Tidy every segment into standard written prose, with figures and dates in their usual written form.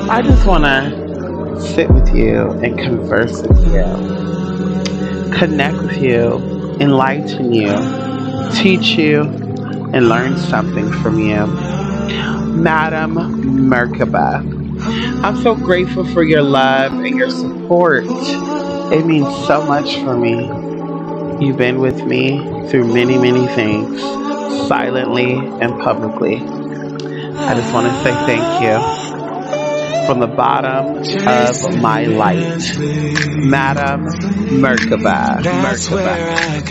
I just want to sit with you and converse with you, connect with you, enlighten you, teach you, and learn something from you. Madam Merkaba, I'm so grateful for your love and your support. It means so much for me. You've been with me through many, many things, silently and publicly. I just want to say thank you from the bottom of my light. Madam Merkaba. Merkaba.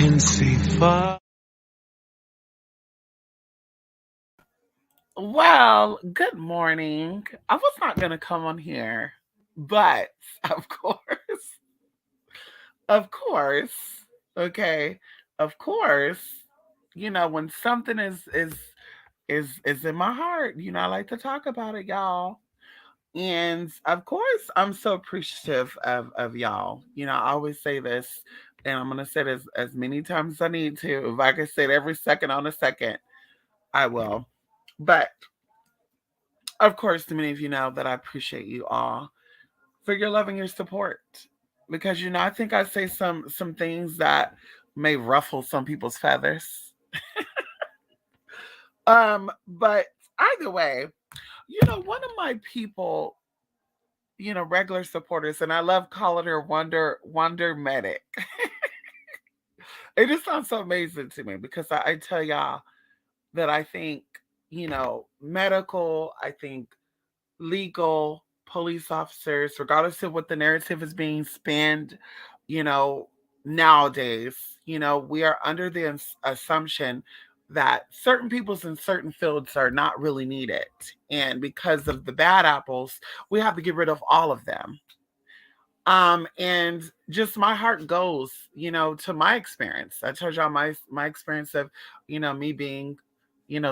Well, good morning. I was not going to come on here, but of course, of course, okay, of course, when something is in my heart, I like to talk about it, y'all. And of course, I'm so appreciative of y'all. I always say this, and I'm gonna say this as many times as I need to. If I can say it every second on a second, I will. But of course, many of you know that I appreciate you all for your love and your support. Because I think I say some things that may ruffle some people's feathers. But either way, one of my people, regular supporters, and I love calling her Wonder Medic. It just sounds so amazing to me because I tell y'all that I think, medical, I think legal, police officers, regardless of what the narrative is being spanned, you know, nowadays, we are under the assumption that certain peoples in certain fields are not really needed. And because of the bad apples, we have to get rid of all of them. And just my heart goes, to my experience. I told y'all my experience of, me being,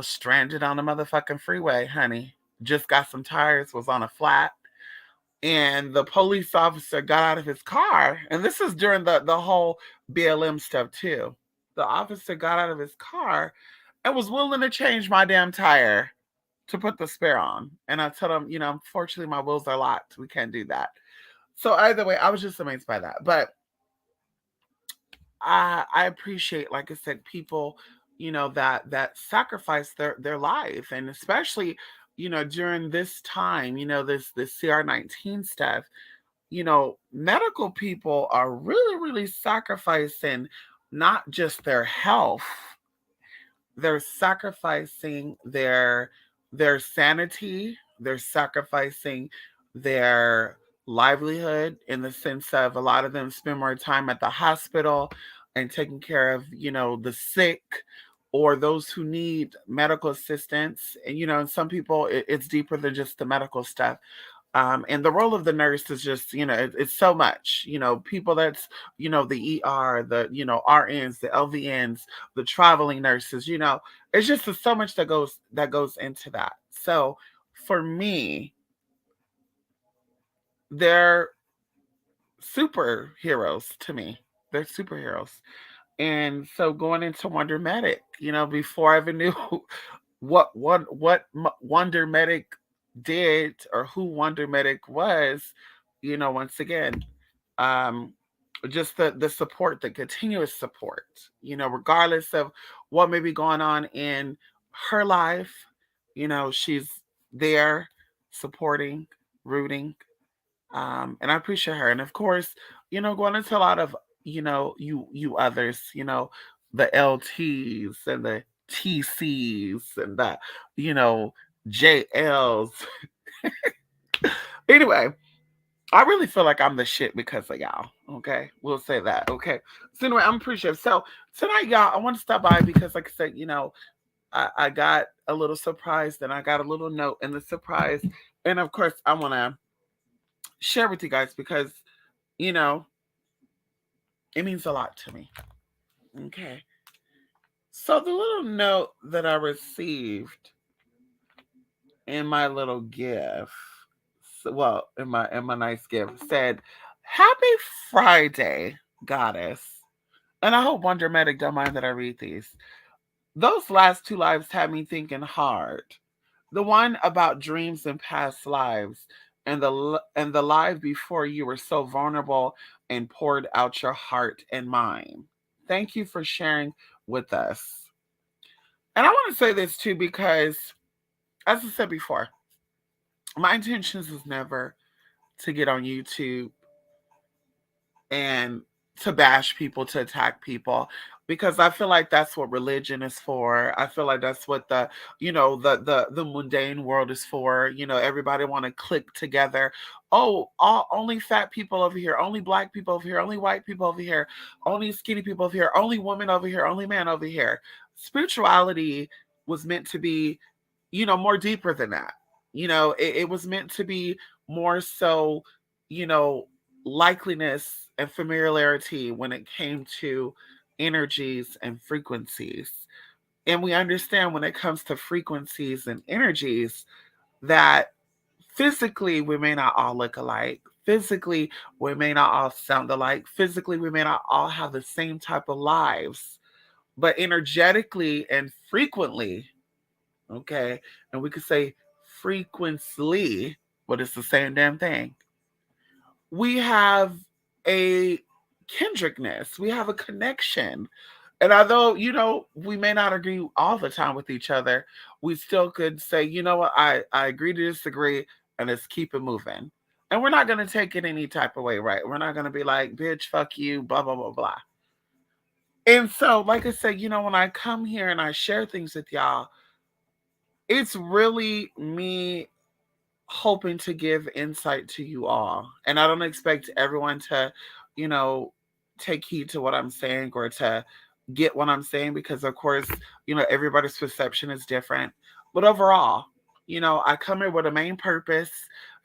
stranded on a motherfucking freeway, honey. Just got some tires, was on a flat, and the police officer got out of his car, and this is during the whole BLM stuff too. The officer got out of his car and was willing to change my damn tire to put the spare on. And I told him, unfortunately my wheels are locked. We can't do that. So either way, I was just amazed by that. But I appreciate, like I said, people, that sacrifice their life, and especially, during this time, this CR-19 stuff. Medical people are really, really sacrificing not just their health, they're sacrificing their sanity, they're sacrificing their livelihood, in the sense of a lot of them spend more time at the hospital and taking care of, the sick or those who need medical assistance. And and some people, it's deeper than just the medical stuff. And the role of the nurse is just, it's so much, people that's, the ER, the, RNs, the LVNs, the traveling nurses, it's just so much that goes into that. So for me, they're superheroes to me. They're superheroes. And so going into Wonder Medic, before I even knew what Wonder Medic did or who Wonder Medic was, once again, um, just the support, the continuous support, regardless of what may be going on in her life, she's there supporting, rooting, and I appreciate her. And of course, going into a lot of, you others, the LTs and the TCs and the, you know, JLs. Anyway, I really feel like I'm the shit because of y'all. Okay. We'll say that. Okay. So anyway, I'm appreciative. So tonight, y'all, I want to stop by because, like I said, I got a little surprised and I got a little note in the surprise. And of course, I want to share with you guys because, you know, it means a lot to me. Okay. So the little note that I received in my little gift, well, in my nice gift, said, "Happy Friday, Goddess." And I hope Wonder Medic don't mind that I read these. Those last two lives had me thinking hard. The one about dreams and past lives and the life before you were so vulnerable and poured out your heart and mind. Thank you for sharing with us. And I want to say this too because, as I said before, my intentions is never to get on YouTube and to bash people, to attack people, because I feel like that's what religion is for. I feel like that's what the mundane world is for. Everybody want to click together. Oh, only fat people over here, only black people over here, only white people over here, only skinny people over here, only women over here, only man over here. Spirituality was meant to be, more deeper than that. It was meant to be more so, you know, likeliness and familiarity when it came to energies and frequencies. And we understand when it comes to frequencies and energies that physically we may not all look alike. Physically, we may not all sound alike. Physically, we may not all have the same type of lives. But energetically and frequently, okay, and we could say frequently, but it's the same damn thing, we have a kindredness, we have a connection. And although, we may not agree all the time with each other, we still could say, you know what, I agree to disagree, and let's keep it moving. And we're not going to take it any type of way, right? We're not going to be like, bitch, fuck you, blah, blah, blah, blah. And so, like I said, when I come here and I share things with y'all, it's really me hoping to give insight to you all. And I don't expect everyone to, you know, take heed to what I'm saying or to get what I'm saying because, of course, everybody's perception is different. But overall, I come here with a main purpose,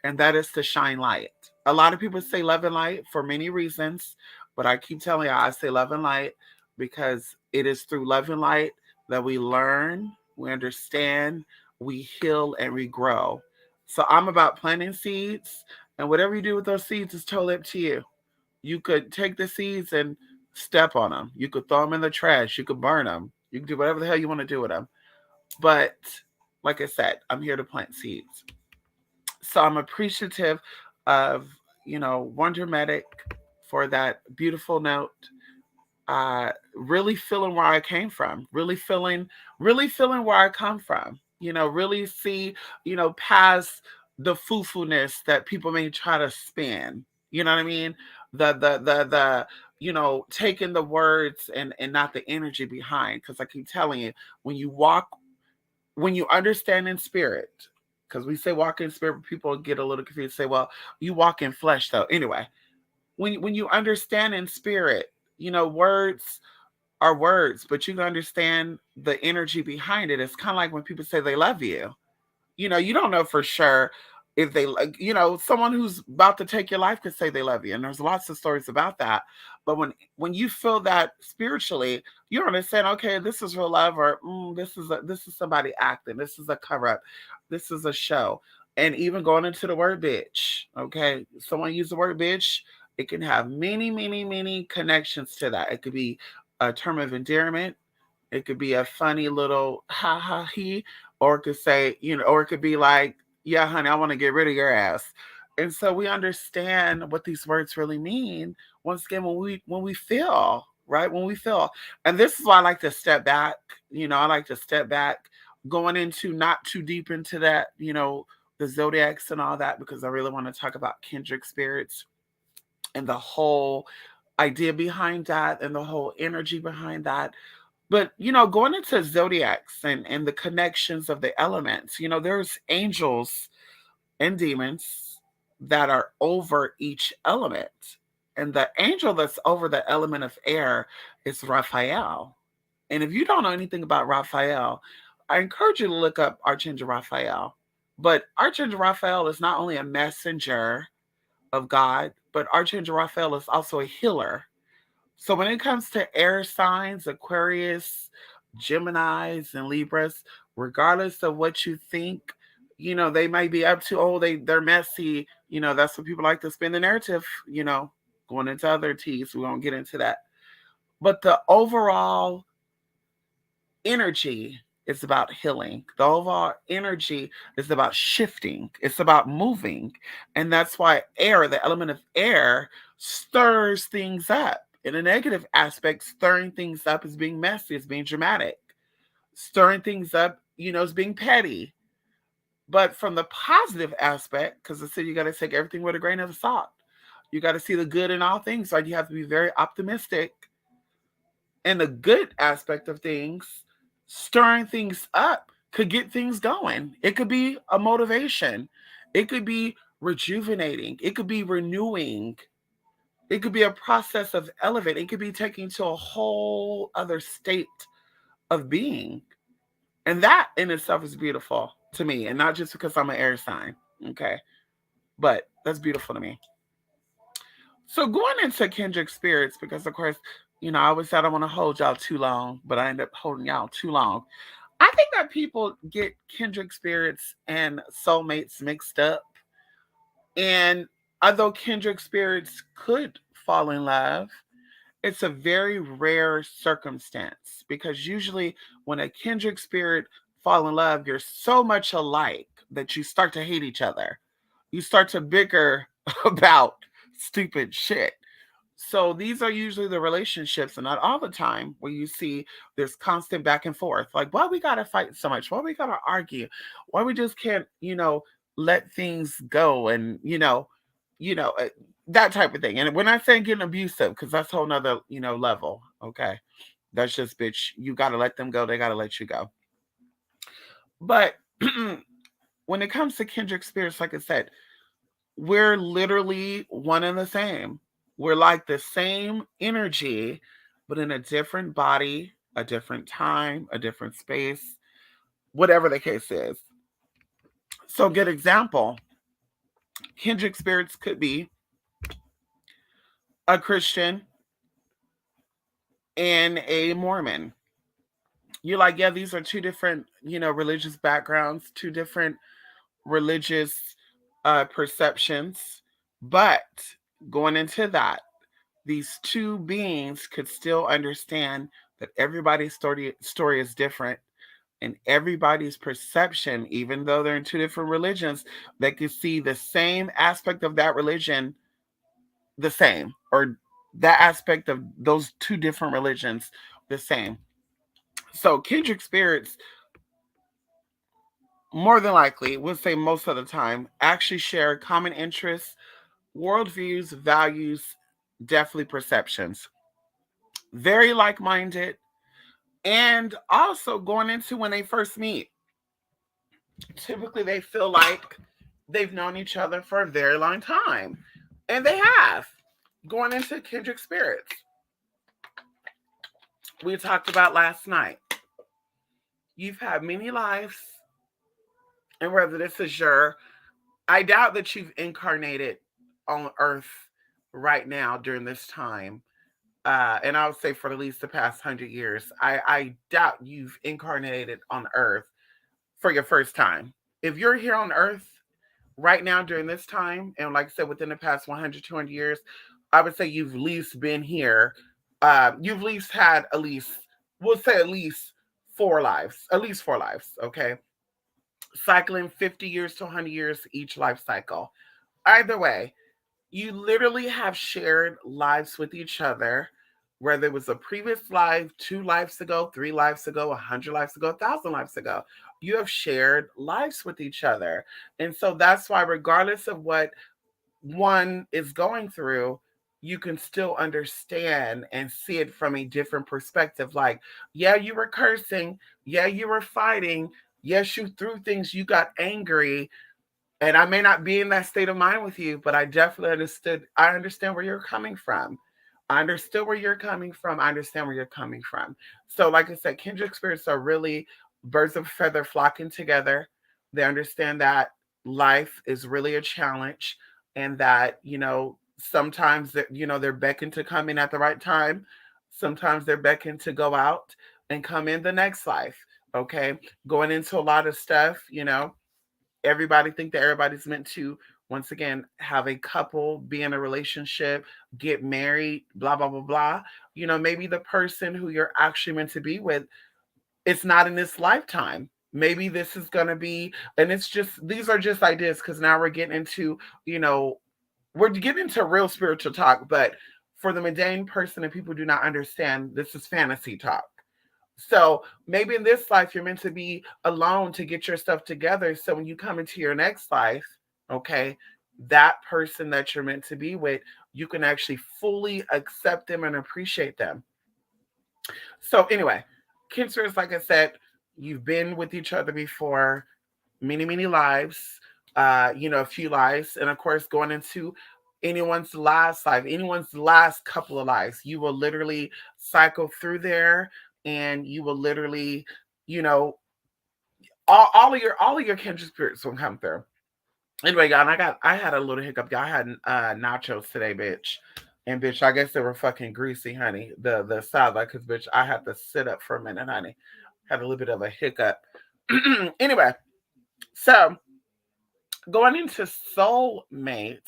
and that is to shine light. A lot of people say love and light for many reasons, but I keep telling you, I say love and light because it is through love and light that we learn, we understand, we heal, and we grow. So I'm about planting seeds, and whatever you do with those seeds is totally up to you. You could take the seeds and step on them. You could throw them in the trash. You could burn them. You can do whatever the hell you want to do with them. But like I said, I'm here to plant seeds. So I'm appreciative of, Wonder Medic for that beautiful note. Really feeling where I came from, really feeling where I come from. Really see, past the foo-foo-ness that people may try to spin. You know what I mean? The taking the words and not the energy behind. Because I keep telling you, when you walk, when you understand in spirit, because we say walk in spirit, people get a little confused. Say, well, you walk in flesh, though. Anyway, when you understand in spirit, words are words, but you can understand the energy behind it. It's kind of like when people say they love you. You don't know for sure if they like, someone who's about to take your life could say they love you. And there's lots of stories about that. But when you feel that spiritually, you understand, okay, this is real love, or this is somebody acting. This is a cover up. This is a show. And even going into the word bitch, okay, someone use the word bitch, it can have many, many, many connections to that. It could be a term of endearment. It could be a funny little ha ha he, or it could say, or it could be like, yeah, honey, I want to get rid of your ass. And so we understand what these words really mean once again when we feel, right? When we feel. And this is why I like to step back. I like to step back, going into not too deep into that, the zodiacs and all that, because I really want to talk about kindred spirits and the whole idea behind that and the whole energy behind that. But going into zodiacs and the connections of the elements, there's angels and demons that are over each element. And the angel that's over the element of air is Raphael. And if you don't know anything about Raphael, I encourage you to look up Archangel Raphael. But Archangel Raphael is not only a messenger of God, but Archangel Raphael is also a healer. So when it comes to air signs, Aquarius, Geminis, and Libras, regardless of what you think, they might be up to, oh, they're messy. That's what people like to spin the narrative, going into other teas. We won't get into that. But the overall energy is about healing. The overall energy is about shifting. It's about moving. And that's why air, the element of air, stirs things up. In a negative aspect, stirring things up is being messy, is being dramatic. Stirring things up, is being petty. But from the positive aspect, because I said you got to take everything with a grain of salt. You got to see the good in all things, right? You have to be very optimistic. And the good aspect of things, stirring things up could get things going. It could be a motivation. It could be rejuvenating. It could be renewing. It could be a process of elevating. It could be taking to a whole other state of being. And that in itself is beautiful to me. And not just because I'm an air sign. Okay. But that's beautiful to me. So going into kindred spirits, because of course, I always said I don't want to hold y'all too long, but I end up holding y'all too long. I think that people get kindred spirits and soulmates mixed up. And although kindred spirits could fall in love, it's a very rare circumstance because usually when a kindred spirit fall in love, you're so much alike that you start to hate each other. You start to bicker about stupid shit. So these are usually the relationships, and not all the time, where you see there's constant back and forth. Like, why we gotta fight so much? Why we gotta argue? Why we just can't, let things go? And you know uh, that type of thing. And we're not saying getting abusive because that's a whole nother, level. Okay, that's just bitch. You gotta let them go. They gotta let you go. But when it comes to kindred spirits, like I said, we're literally one and the same. We're like the same energy, but in a different body, a different time, a different space, whatever the case is. So, good example, kindred spirits could be a Christian and a Mormon. You're like, yeah, these are two different, religious backgrounds, two different religious perceptions. But going into that, these two beings could still understand that everybody's story is different, and everybody's perception, even though they're in two different religions, they could see the same aspect of that religion the same, or that aspect of those two different religions the same. So kindred spirits, more than likely, would say most of the time, actually share common interests, worldviews, values, definitely perceptions. Very like minded. And also going into when they first meet, typically they feel like they've known each other for a very long time. And they have. Going into kindred spirits, we talked about last night. You've had many lives, and whether this is I doubt that you've incarnated on Earth right now during this time. And I would say for at least the past 100 years, I doubt you've incarnated on Earth for your first time. If you're here on Earth right now during this time, and like I said, within the past 100, 200 years, I would say you've at least been here. You've at least had at least, we'll say at least four lives, okay? Cycling 50 years to 100 years each life cycle. Either way, you literally have shared lives with each other, whether it was a previous life, 2 lives ago, 3 lives ago, 100 lives ago, 1,000 lives ago. You have shared lives with each other. And so that's why, regardless of what one is going through, you can still understand and see it from a different perspective. Like, yeah, you were cursing. Yeah, you were fighting. Yes, you threw things. You got angry, and I may not be in that state of mind with you, but I definitely understood. I understand where you're coming from. I understood where you're coming from. I understand where you're coming from. So, like I said, kindred spirits are really birds of a feather flocking together. They understand that life is really a challenge, and that, sometimes that, they're beckoned to come in at the right time. Sometimes they're beckoned to go out and come in the next life. Okay. Going into a lot of stuff, everybody think that everybody's meant to, once again, have a couple, be in a relationship, get married, blah blah blah blah. Maybe the person who you're actually meant to be with It's not in this lifetime. Maybe this is going to be, and it's just, these are just ideas because now we're getting into, you know, we're getting into real spiritual talk, but for the mundane person and people who do not understand, this is fantasy talk. So maybe in this life, you're meant to be alone to get your stuff together. So when you come into your next life, okay, that person that you're meant to be with, you can actually fully accept them and appreciate them. So anyway, Cancers, like I said, you've been with each other before, many, many lives, a few lives, and of course, going into anyone's last life, anyone's last couple of lives, you will literally cycle through there, and you will literally, you know, all of your kindred spirits will come through. Anyway, y'all, and I had a little hiccup. Y'all I had nachos today, bitch. And bitch, I guess they were fucking greasy, honey. The salad, cause bitch, I had to sit up for a minute, honey. Had a little bit of a hiccup. Anyway, so going into soulmates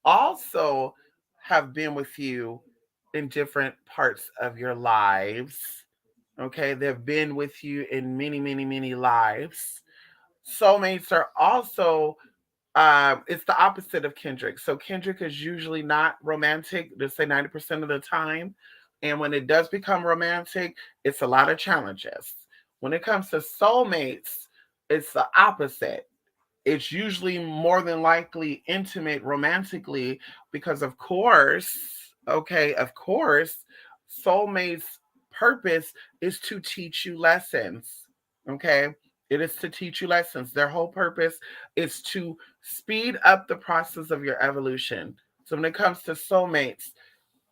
also have been with you in different parts of your lives. Okay, they've been with you in many, many, many lives. Soulmates are also it's the opposite of Kendrick. So Kendrick is usually not romantic, let's say 90% of the time. And when it does become romantic, it's a lot of challenges. When it comes to soulmates, it's the opposite. It's usually more than likely intimate romantically because, of course, soulmates' purpose is to teach you lessons. Okay, it is to teach you lessons. Their whole purpose is to speed up the process of your evolution. So when it comes to soulmates,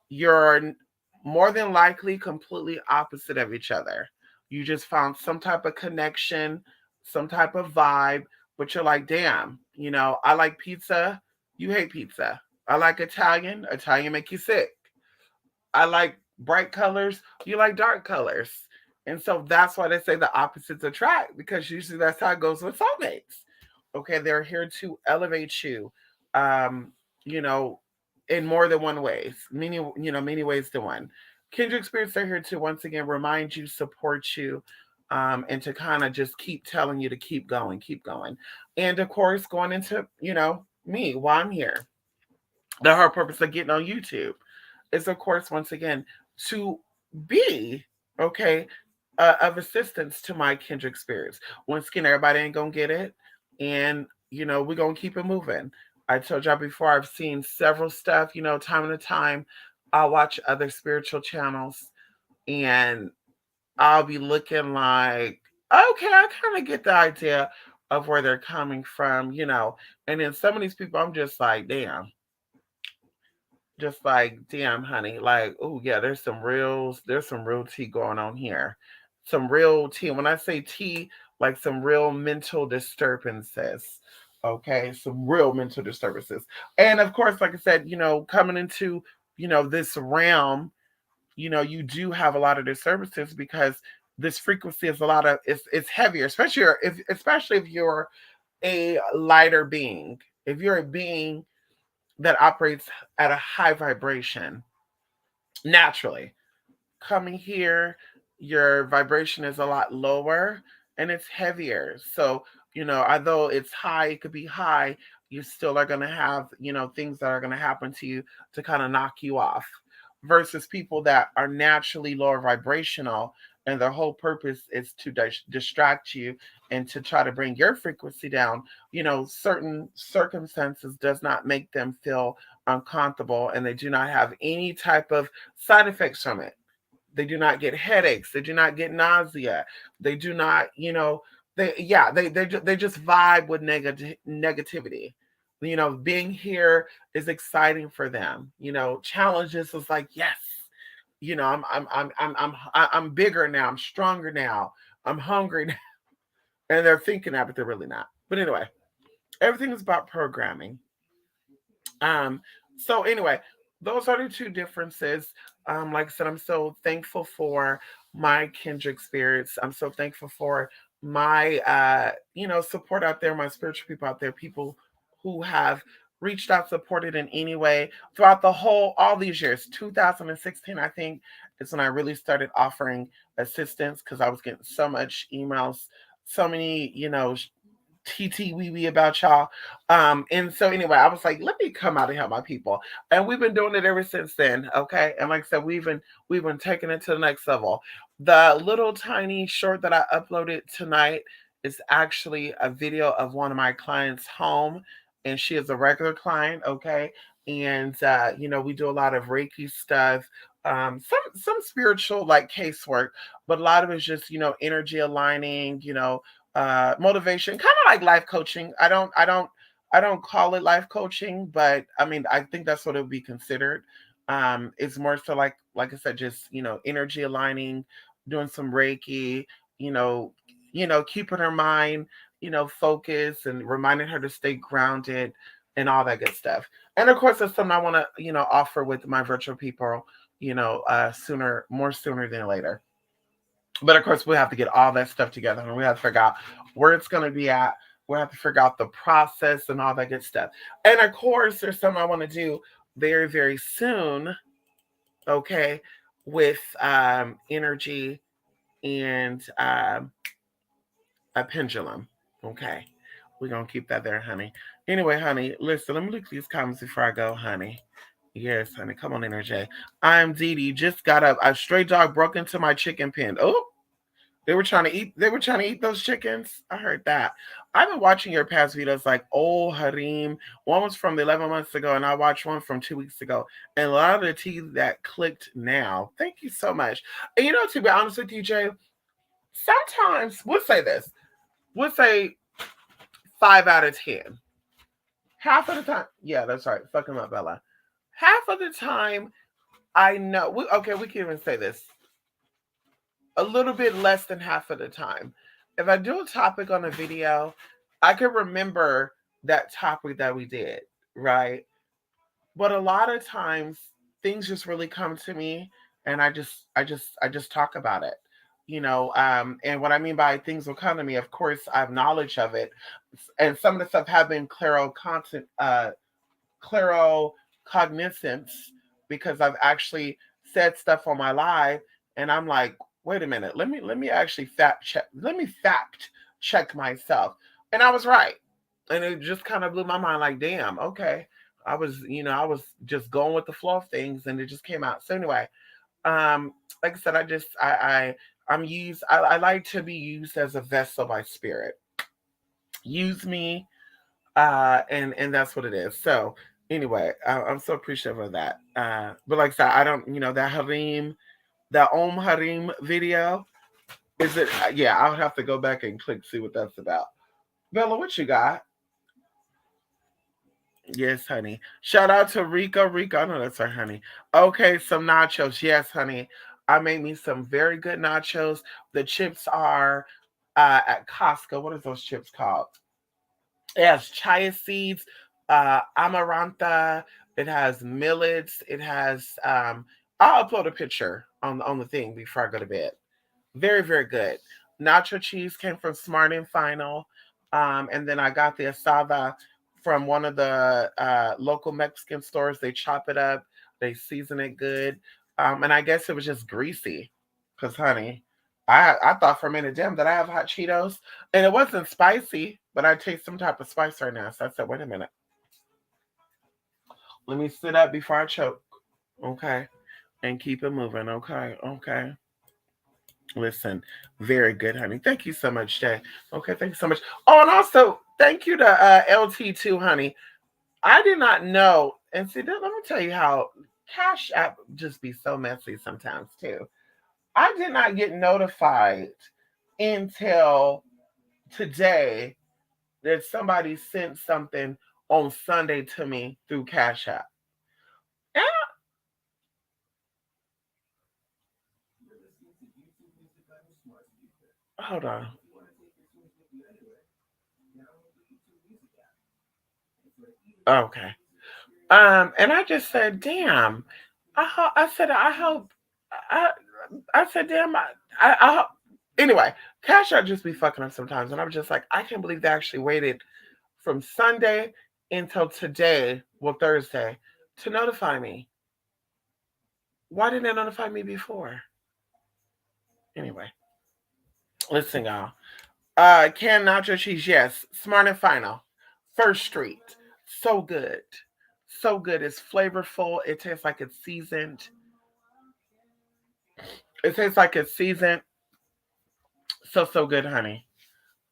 you're more than likely completely opposite of each other. You just found some type of connection, some type of vibe, but you're like, damn, I like pizza, you hate pizza. I like Italian make you sick. I like bright colors, you like dark colors. And so that's why they say the opposites attract, because usually that's how it goes with soulmates. Okay, they're here to elevate you, um, you know, in more than one ways, many ways than one. Kindred spirits are here to once again remind you, support you, and to kind of just keep telling you to keep going, keep going. And of course, going into, me while I'm here, the whole purpose of getting on YouTube is, of course, once again, to be, okay, of assistance to my kindred spirits. Once again, everybody ain't gonna get it, and we're gonna keep it moving. I told y'all before, I've seen several stuff, time and time. I'll watch other spiritual channels, and I'll be looking like, okay, I kind of get the idea of where they're coming from. And then some of these people, I'm just like, damn, honey, like, oh yeah, there's some real tea going on here. Some real tea. When I say tea, like some real mental disturbances. Okay, some real mental disturbances. And of course, like I said, coming into, this realm, you do have a lot of disturbances because this frequency is a lot of it's heavier, especially if you're a lighter being. If you're a being that operates at a high vibration naturally. Coming here, your vibration is a lot lower and it's heavier. So, although it's high, it could be high, you still are going to have, things that are going to happen to you to kind of knock you off. Versus people that are naturally lower vibrational and their whole purpose is to distract you and to try to bring your frequency down. Certain circumstances does not make them feel uncomfortable, and they do not have any type of side effects from it. They do not get headaches. They do not get nausea. They do not, they just vibe with negativity. Being here is exciting for them. Challenges is like, yes, I'm bigger now. I'm stronger now. I'm hungry now. And they're thinking that, but they're really not. But anyway, everything is about programming. Um, so anyway, those are the two differences. Like I said, I'm so thankful for my kindred spirits. I'm so thankful for my support out there, my spiritual people out there, people who have reached out, supported in any way throughout the whole, all these years. 2016, I think, is when I really started offering assistance because I was getting so much emails, so many, TT wee wee about y'all. And so anyway, I was like, let me come out and help my people. And we've been doing it ever since then. Okay. And like I said, we've been taking it to the next level. The little tiny short that I uploaded tonight is actually a video of one of my clients' home. And she is a regular client, okay? And we do a lot of Reiki stuff, some spiritual like casework, but a lot of it's just, energy aligning, motivation, kind of like life coaching. I don't call it life coaching, but I mean I think that's what it would be considered. It's more so like I said, just energy aligning, doing some Reiki, you know, keeping her mind, focused and reminding her to stay grounded and all that good stuff. And of course that's something I want to, offer with my virtual people, sooner than later. But of course, we have to get all that stuff together and we have to figure out where it's going to be at. We have to figure out the process and all that good stuff. And of course, there's something I want to do very, very soon, okay, with energy and a pendulum. Okay. We're going to keep that there, honey. Anyway, honey, listen, let me look at these comments before I go, honey. Yes, honey. Come on, Energy. I'm Dee Dee. Just got up. A stray dog broke into my chicken pen. Oh, they were trying to eat those chickens. I heard that. I've been watching your past videos like oh Harim. One was from 11 months ago, and I watched one from 2 weeks ago. And a lot of the tea that clicked now. Thank you so much. And to be honest with you, Jay, sometimes we'll say this. We'll say 5 out of 10. Half of the time, yeah, that's right. Fuck him up, Bella. Half of the time, I know. Okay, we can even say this. A little bit less than half of the time. If I do a topic on a video, I can remember that topic that we did, right? But a lot of times things just really come to me and I just talk about it. And what I mean by things will come to me, of course, I have knowledge of it. And some of the stuff have been claircognizance because I've actually said stuff on my live and I'm like, wait a minute, let me actually fact check myself. And I was right. And it just kind of blew my mind like, damn, okay. I was just going with the flow of things and it just came out. So anyway, like I said, I like to be used as a vessel by spirit. Use me, and that's what it is. So anyway, I'm so appreciative of that. But like I said, I don't, that Harim, that Om Harim video. Is it? Yeah, I'll have to go back and click see what that's about. Bella, what you got? Yes, honey. Shout out to Rico. Rico, I know that's our honey. Okay, some nachos. Yes, honey. I made me some very good nachos. The chips are at Costco. What are those chips called? It has chia seeds, amarantha. It has millets. It has. I'll upload a picture on the thing before I go to bed. Very, very good. Nacho cheese came from Smart and Final. And then I got the asada from one of the local Mexican stores. They chop it up, they season it good. And I guess it was just greasy. Because, honey, I thought for a minute, damn, that I have hot Cheetos? And it wasn't spicy, but I taste some type of spice right now. So I said, wait a minute. Let me sit up before I choke. Okay. And keep it moving. Okay. Okay. Listen, very good, honey. Thank you so much, Jay. Okay, thank you so much. Oh, and also thank you to LT2, honey. I did not know. And see, let me tell you how Cash App just be so messy sometimes too. I did not get notified until today that somebody sent something on Sunday to me through Cash App. And hold on. Okay. And I just said, damn. I said, I hope. I, I said, damn. Anyway, Cash App just be fucking up sometimes. And I'm just like, I can't believe they actually waited from Sunday until today, well, Thursday, to notify me. Why didn't it notify me before? Anyway, listen, y'all. Canned nacho cheese, yes. Smart and Final. First Street. So good. So good. It's flavorful. It tastes like it's seasoned. It tastes like it's seasoned. So, so good, honey.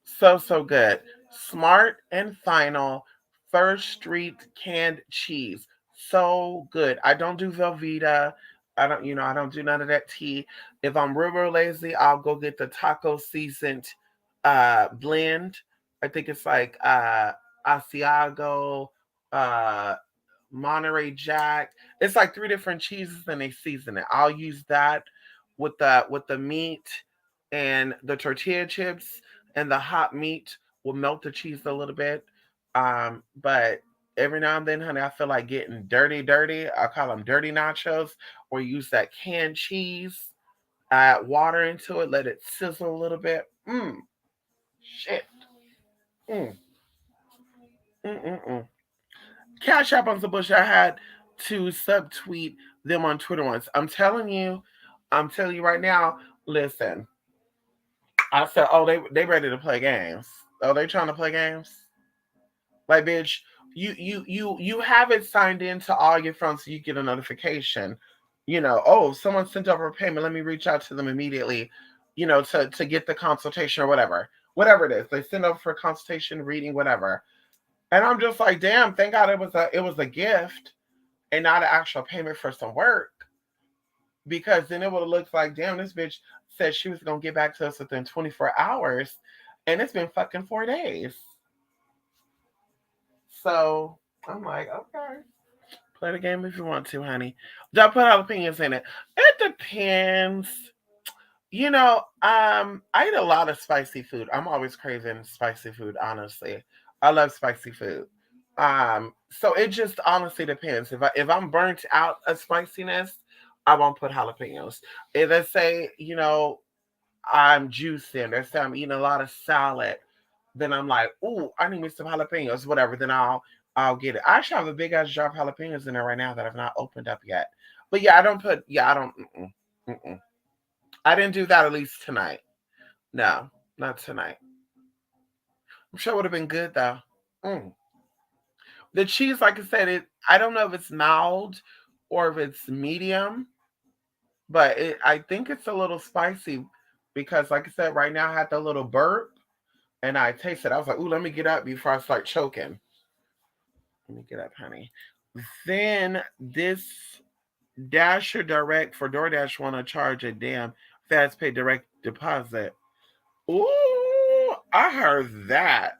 So, so good. Smart and Final. First Street canned cheese. So good. I don't do Velveeta. I don't do none of that tea. If I'm real lazy, I'll go get the taco seasoned blend. I think it's like Asiago, uh Monterey Jack. It's like three different cheeses and they season it. I'll use that with the meat and the tortilla chips, and the hot meat will melt the cheese a little bit. But every now and then, honey, I feel like getting dirty, dirty. I call them dirty nachos, or use that canned cheese, add water into it, let it sizzle a little bit. Shit. Mm, mm. Cash App on the bush. I had to subtweet them on Twitter once. I'm telling you right now. Listen, I said, oh, they ready to play games. Oh, they trying to play games. Like, bitch, you have it signed into all your phones, so you get a notification. Oh, someone sent over a payment. Let me reach out to them immediately. To get the consultation or whatever it is. They send over for consultation, reading, whatever. And I'm just like, damn, thank God it was a gift and not an actual payment for some work. Because then it would have looked like, damn, this bitch said she was gonna get back to us within 24 hours, and it's been fucking 4 days. So I'm like, okay, play the game if you want to, honey. Don't put jalapenos in it. It depends. I eat a lot of spicy food. I'm always craving spicy food, honestly. I love spicy food. So it just honestly depends. If I'm burnt out of spiciness, I won't put jalapenos. If they say, I'm juicing, they say I'm eating a lot of salad, then I'm like, ooh, I need me some jalapenos, whatever. Then I'll get it. I actually have a big ass jar of jalapenos in there right now that I've not opened up yet. But yeah, I don't. Mm-mm. I didn't do that at least tonight. No, not tonight. I'm sure it would have been good though. Mm. The cheese, like I said, I don't know if it's mild or if it's medium, but I think it's a little spicy because, like I said, right now I had the little burp and I tasted. I was like, "Ooh, let me get up before I start choking." Let me get up, honey. Then this Dasher Direct for DoorDash want to charge a damn fast pay direct deposit. Ooh, I heard that.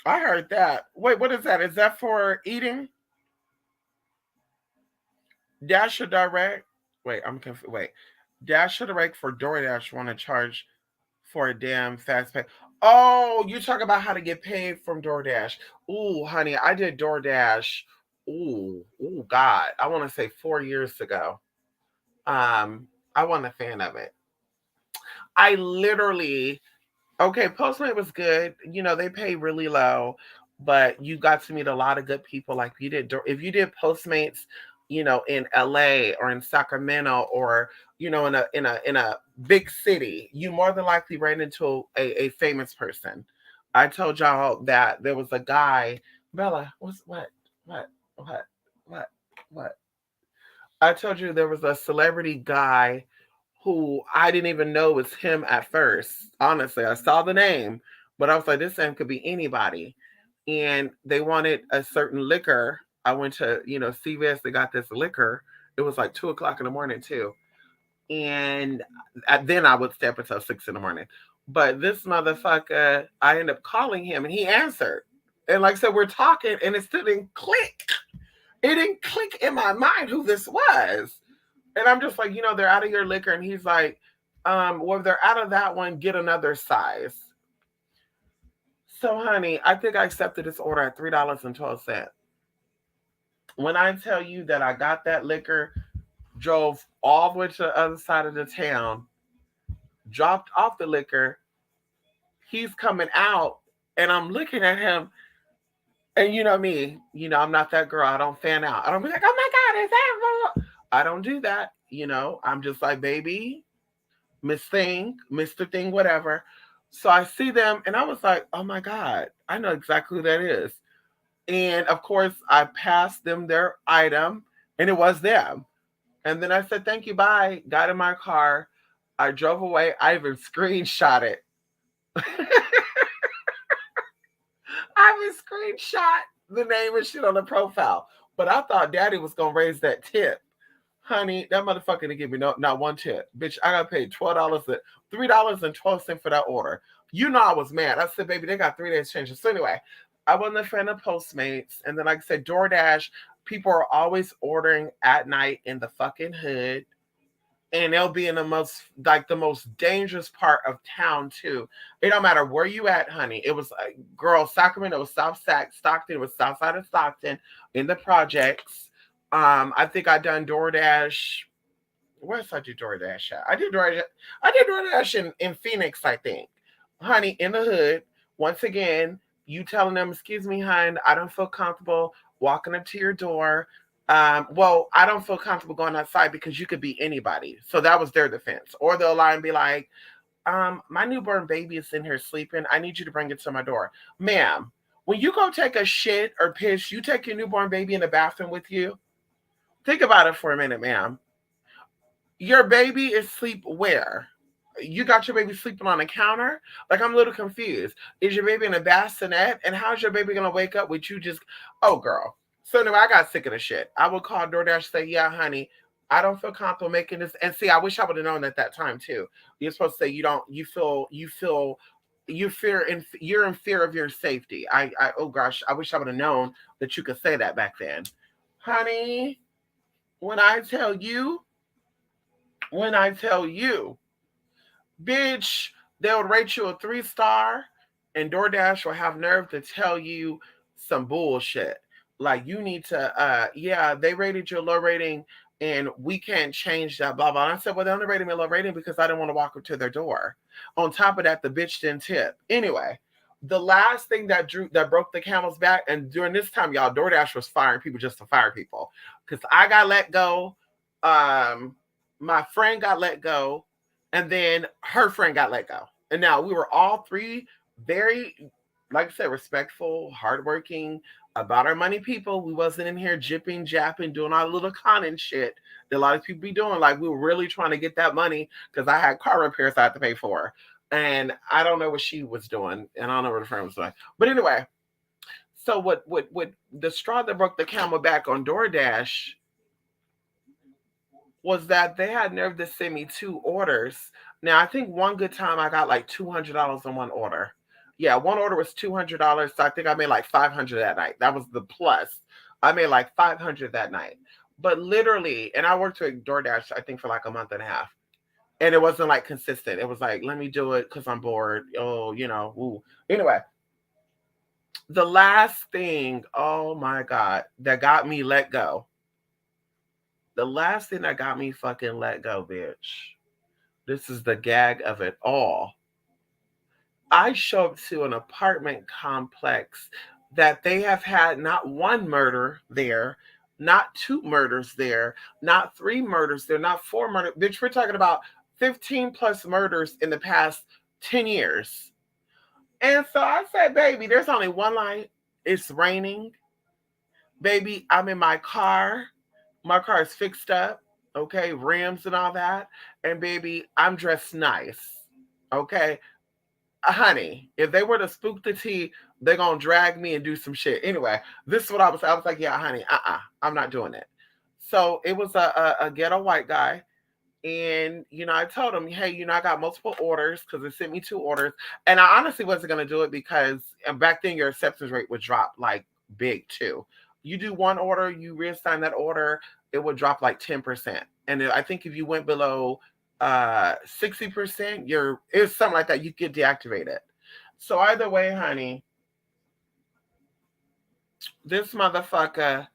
I heard that. Wait, what is that? Is that for eating? Dash or Direct? Wait, I'm confused. Wait, Dash or Direct for DoorDash want to charge for a damn fast pay? Oh, you talk about how to get paid from DoorDash. Ooh, honey, I did DoorDash. Ooh, God, I want to say 4 years ago. I wasn't a fan of it. I literally Okay, Postmate was good. They pay really low, but you got to meet a lot of good people. Like you did, if you did Postmates, in LA or in Sacramento or in a big city, you more than likely ran into a famous person. I told y'all that there was a guy, Bella. What, what, what, what? I told you there was a celebrity guy who I didn't even know was him at first. Honestly, I saw the name, but I was like, this name could be anybody. And they wanted a certain liquor. I went to, CVS, they got this liquor. It was like 2 o'clock in the morning, too. And then I would step until 6 in the morning. But this motherfucker, I ended up calling him and he answered. And like I said, we're talking and it still didn't click. It didn't click in my mind who this was. And I'm just like, they're out of your liquor. And he's like, well, if they're out of that one, get another size. So, honey, I think I accepted this order at $3.12. When I tell you that I got that liquor, drove all the way to the other side of the town, dropped off the liquor, he's coming out, and I'm looking at him, And you know me, I'm not that girl. I don't fan out. I don't be like, oh my God, is that real? I don't do that. I'm just like, baby, Miss Thing, Mr. Thing, whatever. So I see them and I was like, oh my God, I know exactly who that is. And of course, I passed them their item and it was them. And then I said, thank you, bye. Got in my car. I drove away. I even screenshot it. I even screenshot the name and shit on the profile. But I thought daddy was going to raise that tip. Honey, that motherfucker didn't give me not one tip. Bitch, I got paid $12, $3.12 for that order. I was mad. I said, baby, they got 3 days changes. So anyway, I wasn't a fan of Postmates. And then, like I said, DoorDash, people are always ordering at night in the fucking hood. And they'll be in the most dangerous part of town too. It don't matter where you at, honey. It was girl, Sacramento was Stockton, it was south side of Stockton in the projects. I think I done DoorDash. Where else I do DoorDash at? I did DoorDash in Phoenix, I think. Honey, in the hood. Once again, you telling them, excuse me, hon, I don't feel comfortable walking up to your door. Well, I don't feel comfortable going outside because you could be anybody. So that was their defense. Or they'll lie and be like, my newborn baby is in here sleeping. I need you to bring it to my door. Ma'am, when you go take a shit or piss, you take your newborn baby in the bathroom with you? Think about it for a minute, ma'am. Your baby is sleep where? You got your baby sleeping on a counter? Like, I'm a little confused. Is your baby in a bassinet? And how's your baby gonna wake up with you just, oh girl. So anyway, I got sick of the shit. I would call DoorDash, say, yeah, honey, I don't feel comfortable making this. And see, I wish I would have known at that time too. You're supposed to say you don't, you're in fear of your safety. Oh gosh, I wish I would have known that you could say that back then. Honey, when I tell you, when I tell you, bitch, they'll rate you a 3 star, and DoorDash will have nerve to tell you some bullshit. Like, you need to, yeah, they rated you a low rating and we can't change that, blah, blah. And I said, well, they only rated me a low rating because I didn't want to walk up to their door. On top of that, the bitch didn't tip. Anyway, the last thing that broke the camel's back, and during this time, y'all, DoorDash was firing people just to fire people. Because I got let go. My friend got let go, and then her friend got let go. And now we were all three very, like I said, respectful, hardworking, about our money people. We wasn't in here jipping, japping, doing our little conning shit that a lot of people be doing. Like, we were really trying to get that money because I had car repairs I had to pay for. And I don't know what she was doing, and I don't know what her friend was doing. But anyway, so what the straw that broke the camel back on DoorDash was that they had nerve to send me 2 orders. Now, I think one good time I got like $200 on one order. Yeah, one order was $200. So I think I made like 500 that night. That was the plus. I made like 500 that night. But literally, and I worked with DoorDash, I think, for like a month and a half. And it wasn't like consistent. It was like, let me do it because I'm bored. Oh, ooh. Anyway, the last thing, oh my God, that got me let go. The last thing that got me fucking let go, bitch. This is the gag of it all. I show up to an apartment complex that they have had not one murder there, not 2 murders there, not 3 murders there, not 4 murders. Bitch, we're talking about 15 plus murders in the past 10 years. And so I said, baby, there's only one light. It's raining. Baby, I'm in my car. My car is fixed up, okay, rims and all that. And baby, I'm dressed nice, okay? Honey, if they were to spook the tea, they're gonna drag me and do some shit. Anyway, this is what I was like, yeah, honey, I'm not doing it. So it was a ghetto white guy. And, I told him, hey, I got multiple orders because they sent me 2 orders. And I honestly wasn't going to do it because back then your acceptance rate would drop like big too. You do one order, you reassign that order, it would drop like 10%. And I think if you went below 60%, it's something like that, you get deactivated. So either way, honey, this motherfucker,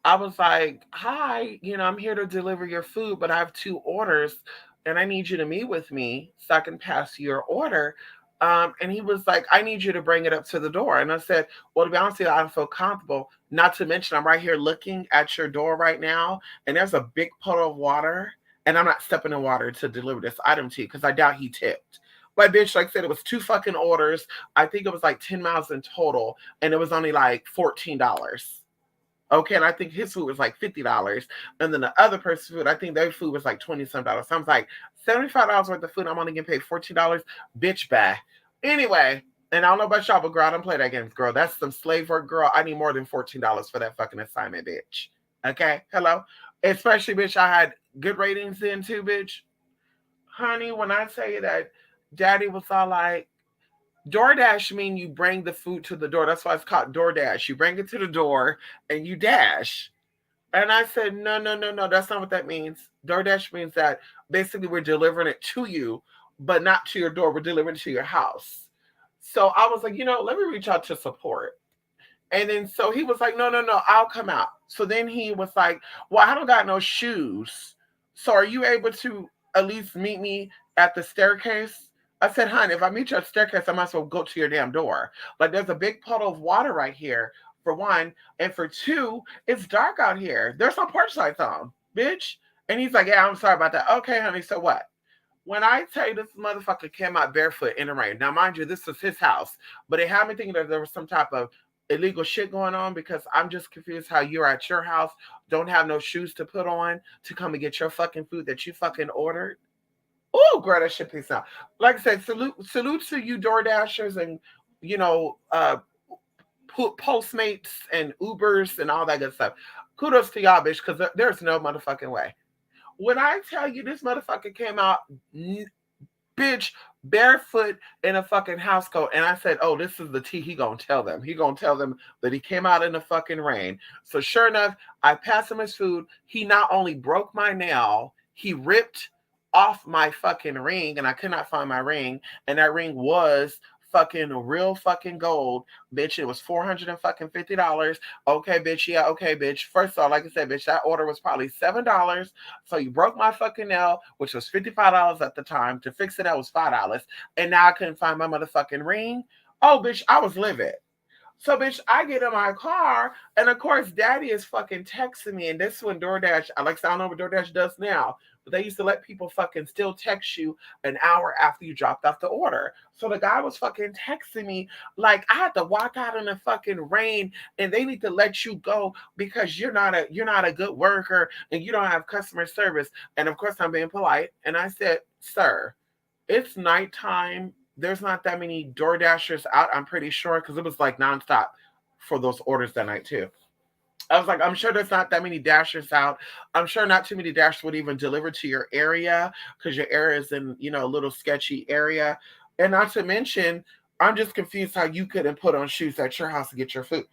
I was like, hi, I'm here to deliver your food, but I have 2 orders and I need you to meet with me so I can pass your order. And he was like, I need you to bring it up to the door. And I said, well, to be honest with you, I don't feel comfortable. Not to mention, I'm right here looking at your door right now, and there's a big puddle of water, and I'm not stepping in water to deliver this item to you because I doubt he tipped. But bitch, like I said, it was two fucking orders. I think it was like 10 miles in total, and it was only like $14. Okay, and I think his food was like $50. And then the other person's food, I think their food was like 20 some dollars. So I was like, $75 worth of food. I'm only getting paid $14. Bitch, bye. Anyway, and I don't know about y'all, but girl, I don't play that game, girl. That's some slave work, girl. I need more than $14 for that fucking assignment, bitch. Okay, hello? Especially, bitch, I had good ratings then too, bitch. Honey, when I say that daddy was all like, DoorDash mean you bring the food to the door. That's why it's called DoorDash. You bring it to the door and you dash. And I said, no, no, no, no. That's not what that means. DoorDash means that basically we're delivering it to you, but not to your door. We're delivering it to your house. So I was like, let me reach out to support. And then so he was like, no, no, no, I'll come out. So then he was like, well, I don't got no shoes. So are you able to at least meet me at the staircase? I said, honey, if I meet you at the staircase, I might as well go to your damn door. Like there's a big puddle of water right here, for one. And for two, it's dark out here. There's no porch lights on, bitch. And he's like, yeah, I'm sorry about that. Okay, honey, so what? When I tell you this motherfucker came out barefoot in the rain. Now, mind you, this was his house, but it had me thinking that there was some type of illegal shit going on because I'm just confused how you're at your house, don't have no shoes to put on to come and get your fucking food that you fucking ordered. Oh, girl, that shit piece out. Like I said, salute to you Door Dashers and you know Postmates and Ubers and all that good stuff. Kudos to y'all, bitch, because there's no motherfucking way. When I tell you this motherfucker came out, bitch, barefoot in a fucking house coat, and I said, "Oh, this is the tea." He gonna tell them. He gonna tell them that he came out in the fucking rain. So sure enough, I passed him his food. He not only broke my nail, he ripped off my fucking ring, and I could not find my ring, and that ring was fucking real fucking gold, bitch. It was $450. Okay, bitch. Yeah, okay, bitch. First of all, like I said, bitch, that order was probably $7. So you broke my fucking nail, which was $55 at the time. To fix it, that was $5. And now I couldn't find my motherfucking ring. Oh, bitch, I was livid. So, bitch, I get in my car, and of course, Daddy is fucking texting me. And this is when DoorDash, Alexa, I don't know what DoorDash does now, but they used to let people fucking still text you an hour after you dropped off the order. So the guy was fucking texting me like I had to walk out in the fucking rain, and they need to let you go because you're not a good worker and you don't have customer service. And of course, I'm being polite, and I said, sir, it's nighttime. There's not that many Door Dashers out, I'm pretty sure, because it was like nonstop for those orders that night too. I was like, I'm sure there's not that many dashers out. I'm sure not too many dashers would even deliver to your area because your area is in, a little sketchy area. And not to mention, I'm just confused how you couldn't put on shoes at your house to get your food.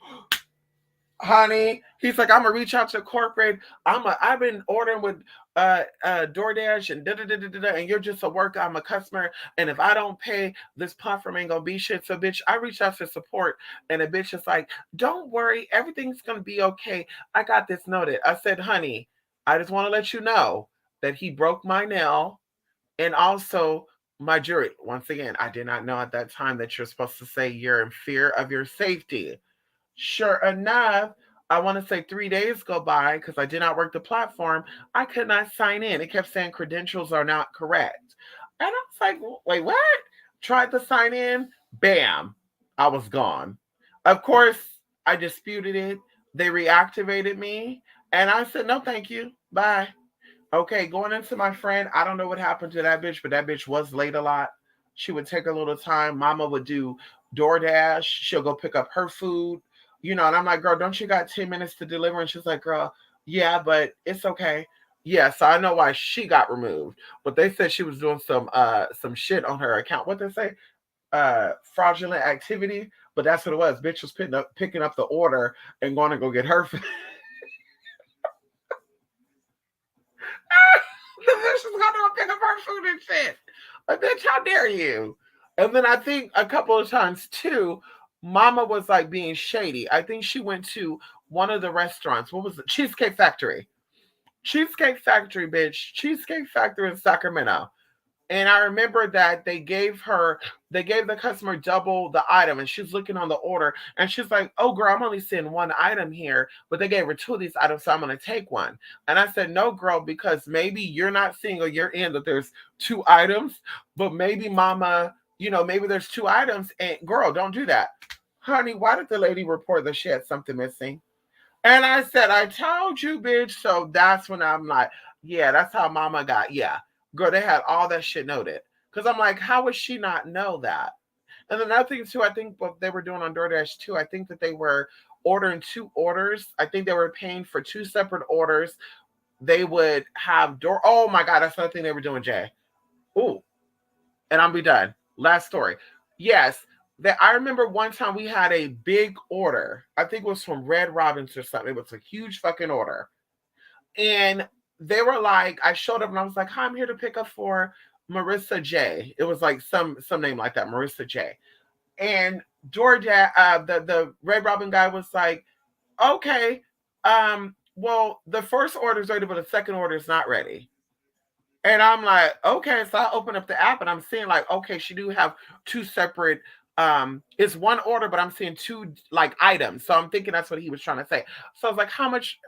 Honey, he's like, I'm gonna reach out to corporate. I've been ordering with DoorDash and and you're just a worker. I'm a customer, and if I don't pay, this platform ain't gonna be shit. So, bitch, I reached out to support, and the bitch is like, don't worry, everything's gonna be okay. I got this noted. I said, honey, I just want to let you know that he broke my nail and also my jewelry. Once again, I did not know at that time that you're supposed to say you're in fear of your safety. Sure enough, I want to say 3 days go by because I did not work the platform. I could not sign in. It kept saying credentials are not correct. And I was like, wait, what? Tried to sign in. Bam. I was gone. Of course, I disputed it. They reactivated me. And I said, no, thank you. Bye. Okay, going into my friend, I don't know what happened to that bitch, but that bitch was late a lot. She would take a little time. Mama would do DoorDash. She'll go pick up her food, and I'm like, girl, don't you got 10 minutes to deliver? And she's like, girl, yeah, but it's okay. Yeah, so I know why she got removed. But they said she was doing some shit on her account. What they say? Fraudulent activity. But that's what it was. Bitch was picking up the order and going to go get her food. The bitch was gonna go pick up her food and shit. Like, bitch, how dare you? And then I think a couple of times too, Mama was like being shady. I think she went to one of the restaurants. What was it? Cheesecake Factory. Cheesecake Factory, bitch. Cheesecake Factory in Sacramento. And I remember that they gave the customer double the item, and she's looking on the order, and she's like, "Oh, girl, I'm only seeing one item here, but they gave her two of these items, so I'm gonna take one." And I said, "No, girl, because maybe you're not seeing on your end that there's two items, but maybe Mama, maybe there's two items, and girl, don't do that, honey. Why did the lady report that she had something missing?" And I said, I told you, bitch. So that's when I'm like, yeah, that's how Mama got. Yeah, girl, they had all that shit noted. Because I'm like, how would she not know that? And another thing, too, I think what they were doing on DoorDash, too, I think that they were ordering two orders. I think they were paying for two separate orders. They would have door. Oh my God, that's another thing they were doing, Jay. Ooh, and I'll be done. Last story. Yes, that I remember one time we had a big order. I think it was from Red Robin's or something. It was a huge fucking order. And they were like, I showed up and I was like, "Hi, I'm here to pick up for Marissa J." It was like some name like that, Marissa J. And DoorDash, the Red Robin guy was like, "Okay, well, the first order is ready, but the second order is not ready." And I'm like, okay. So I open up the app and I'm seeing like, okay, she do have two separate it's one order, but I'm seeing two like items. So I'm thinking that's what he was trying to say. So I was like, how much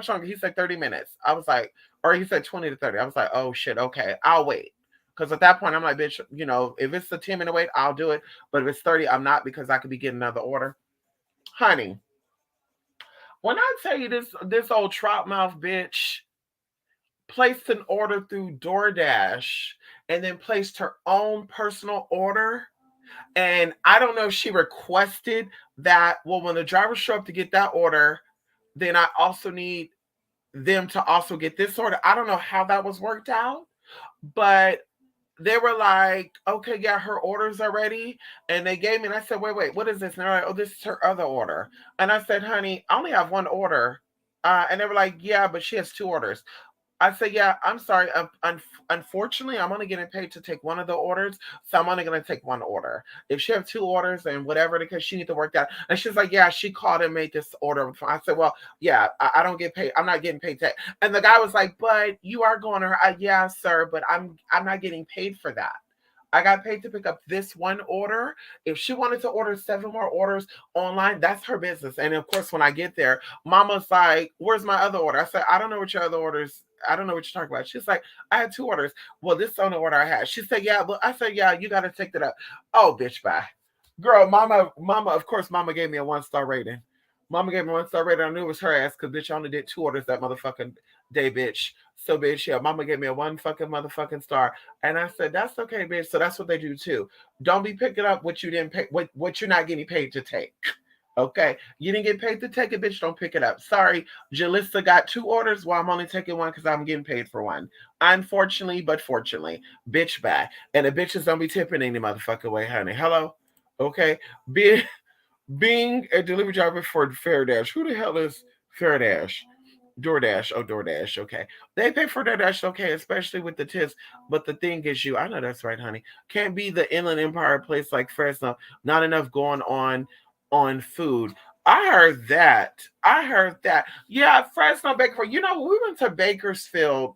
longer? He said 30 minutes. I was like, or he said 20 to 30. I was like, oh shit, okay, I'll wait. Because at that point, I'm like, bitch, if it's a 10-minute wait, I'll do it. But if it's 30, I'm not because I could be getting another order. Honey, when I tell you this old trout mouth bitch placed an order through DoorDash and then placed her own personal order. And I don't know if she requested that, well, when the driver show up to get that order, then I also need them to also get this order. I don't know how that was worked out, but they were like, okay, yeah, her orders are ready. And they gave me, and I said, wait, what is this? And they're like, oh, this is her other order. And I said, honey, I only have one order. And they were like, yeah, but she has two orders. I said, yeah, I'm sorry. Unfortunately, I'm only getting paid to take one of the orders, so I'm only going to take one order. If she have two orders and whatever, because she need to work that. And she's like, yeah, she called and made this order. I said, well, yeah, I don't get paid. I'm not getting paid. And the guy was like, but you are going to her. Yeah, sir, but I'm not getting paid for that. I got paid to pick up this one order. If she wanted to order seven more orders online, that's her business. And of course, when I get there, Mama's like, "Where's my other order?" I said, "I don't know what your other orders. I don't know what you're talking about." She's like, "I had two orders." Well, this is the only order I had. She said, "Yeah," but I said, "Yeah, you got to take that up." Oh, bitch, bye, girl. Mama. Of course, Mama gave me a 1-star rating. Mama gave me a 1-star rating. I knew it was her ass because bitch I only did two orders that motherfucking day, bitch. So bitch, yeah, Mama gave me a one fucking motherfucking star. And I said, that's okay, bitch. So that's what they do too. Don't be picking up what you didn't pay, what you're not getting paid to take. Okay. You didn't get paid to take it, bitch. Don't pick it up. Sorry. Jalissa got two orders. Well, I'm only taking one because I'm getting paid for one. Unfortunately, but fortunately. Bitch back. And the bitches don't be tipping any motherfucking way, honey. Hello? Okay. Being a delivery driver for Fairdash. Who the hell is Fairdash? DoorDash. Oh, DoorDash. Okay. They pay for DoorDash, okay, especially with the tips. But the thing is, I know that's right, honey. Can't be the Inland Empire place like Fresno. Not enough going on food. I heard that. I heard that. Yeah, Fresno Bakersfield. We went to Bakersfield.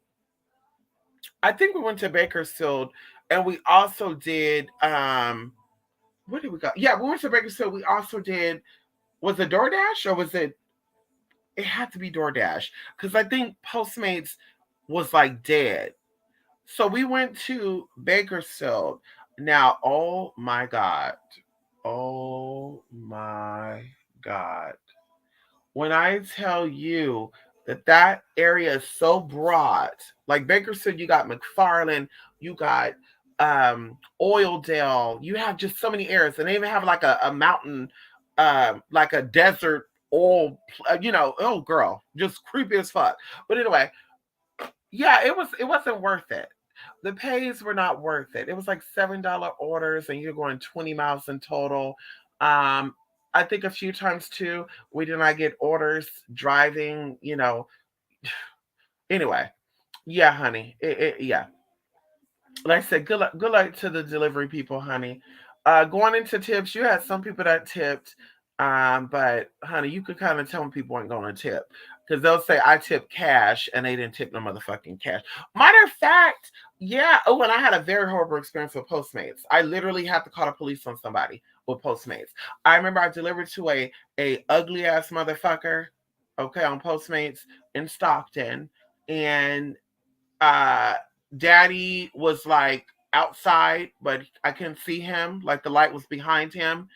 I think we went to Bakersfield and we also did what did we go? Yeah, we went to Bakersfield. We also did, was it DoorDash or was it had to be DoorDash because I think Postmates was like dead. So we went to Bakersfield. Now, oh my God. When I tell you that area is so broad, like Bakersfield, you got McFarland, you got Oildale, you have just so many areas, and they even have like a mountain, like a desert oil, oh girl, just creepy as fuck. But anyway, yeah, it wasn't worth it. The pays were not worth it. It was like $7 orders, and you're going 20 miles in total. Um, I think a few times too, we did not get orders driving. Anyway, yeah, honey. Yeah, like I said, good luck to the delivery people, honey. Going into tips, you had some people that tipped, but honey, you could kind of tell when people weren't going to tip because they'll say I tipped cash and they didn't tip no motherfucking cash. Matter of fact, Yeah. Oh, and I had a very horrible experience with Postmates. I literally had to call the police on somebody with Postmates. I remember I delivered to a ugly ass motherfucker, okay, on Postmates in Stockton, and uh, Daddy was like outside, but I couldn't see him. Like the light was behind him,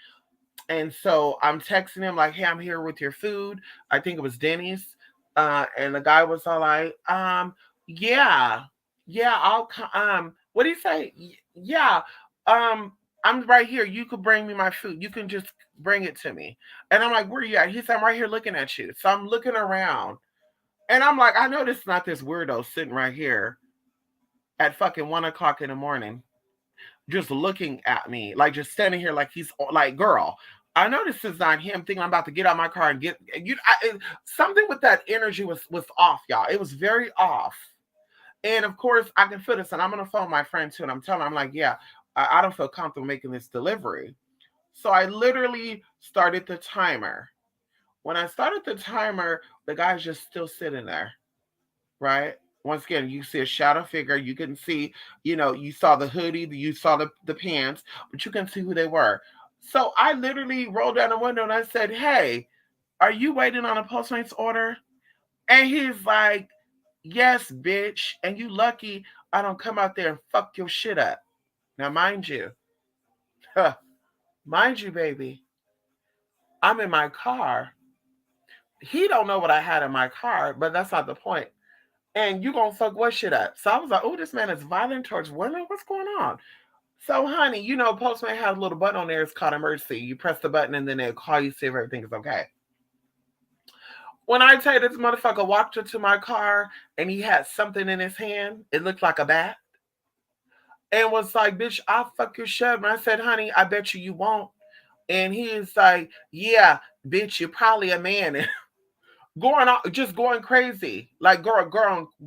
and so I'm texting him like, "Hey, I'm here with your food." I think it was Denny's, and the guy was all like, yeah, yeah, what do you say? Yeah, um, I'm right here. You could bring me my food. You can just bring it to me." And I'm like, "Where you at?" He said, "I'm right here looking at you." So I'm looking around, and I'm like, "I know this is not this weirdo sitting right here at fucking 1 o'clock in the morning." Just looking at me, like just standing here, like he's like, "Girl, I know this is not him." Thinking I'm about to get out my car and get you. Something with that energy was off, y'all. It was very off, and of course I can feel this. And I'm gonna phone my friend too, and I'm telling her, I'm like, "Yeah, I don't feel comfortable making this delivery." So I literally started the timer. When I started the timer, the guy's just still sitting there, right? Once again, you see a shadow figure. You can see, you saw the hoodie, you saw the pants, but you can see who they were. So I literally rolled down the window and I said, "Hey, are you waiting on a Postmates order?" And he's like, "Yes, bitch. And you lucky I don't come out there and fuck your shit up." Now, mind you, mind you, baby, I'm in my car. He don't know what I had in my car, but that's not the point. And you gonna fuck what shit up? So I was like, "Oh, this man is violent towards women. What's going on?" So, honey, Postman has a little button on there. It's called emergency. You press the button and then they'll call you, see if everything is okay. When I tell you this motherfucker walked into my car and he had something in his hand, it looked like a bat, and was like, "Bitch, I'll fuck your shit." And I said, "Honey, I bet you won't." And he is like, "Yeah, bitch, you're probably a man." Going out, just going crazy, like girl,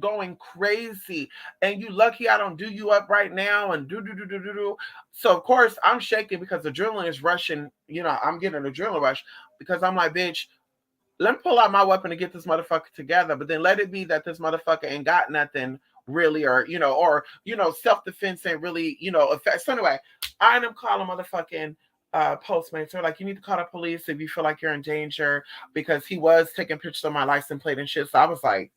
going crazy. And you lucky I don't do you up right now, and do. So of course I'm shaking because the adrenaline is rushing. I'm getting an adrenaline rush because I'm like, "Bitch, let me pull out my weapon to get this motherfucker together." But then let it be that this motherfucker ain't got nothing really, or self defense ain't really effect. So anyway, I end up calling motherfucking Postmates. They're like, "You need to call the police if you feel like you're in danger," because he was taking pictures of my license plate and shit. So I was like,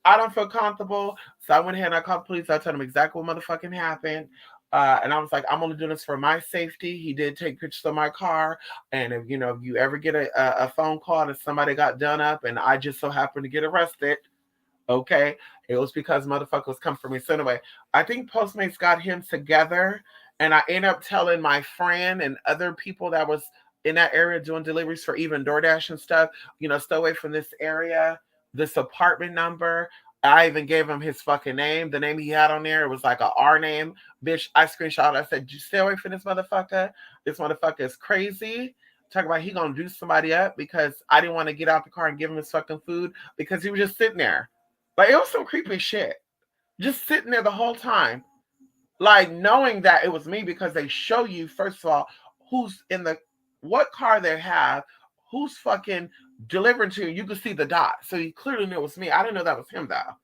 I don't feel comfortable. So I went ahead and I called the police. I told them exactly what motherfucking happened. And I was like, "I'm only doing this for my safety." He did take pictures of my car. And if you ever get a phone call that somebody got done up and I just so happened to get arrested, okay, it was because motherfuckers come for me. So anyway, I think Postmates got him together, and I ended up telling my friend and other people that was in that area doing deliveries for even DoorDash and stuff, stay away from this area, this apartment number. I even gave him his fucking name. The name he had on there, it was like a R name. Bitch, I screenshot. I said, "You stay away from this motherfucker. This motherfucker is crazy." Talk about he gonna do somebody up because I didn't want to get out the car and give him his fucking food because he was just sitting there. Like it was some creepy shit. Just sitting there the whole time. Like knowing that it was me because they show you, first of all, who's in the what car they have, who's fucking delivering to you. You could see the dot. So you clearly knew it was me. I didn't know that was him though.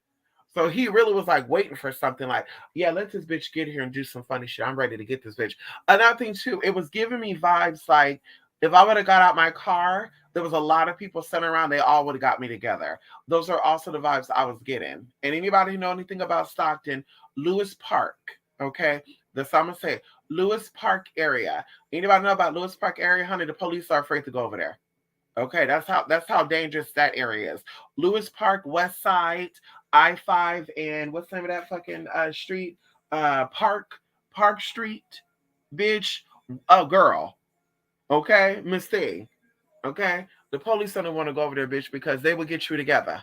So he really was like waiting for something like, "Yeah, let this bitch get here and do some funny shit. I'm ready to get this bitch." Another thing too, it was giving me vibes like if I would have got out my car, there was a lot of people sitting around, they all would have got me together. Those are also the vibes I was getting. And anybody who know anything about Stockton, Lewis Park, okay? That's what I'm gonna say. Lewis Park area. Anybody know about Lewis Park area, honey? The police are afraid to go over there. Okay, that's how dangerous that area is. Lewis Park, West Side, I-5, and what's the name of that fucking street? Park Street, bitch. Oh, girl. Okay, Miss Thing. Okay, the police don't want to go over there, bitch, because they will get you together.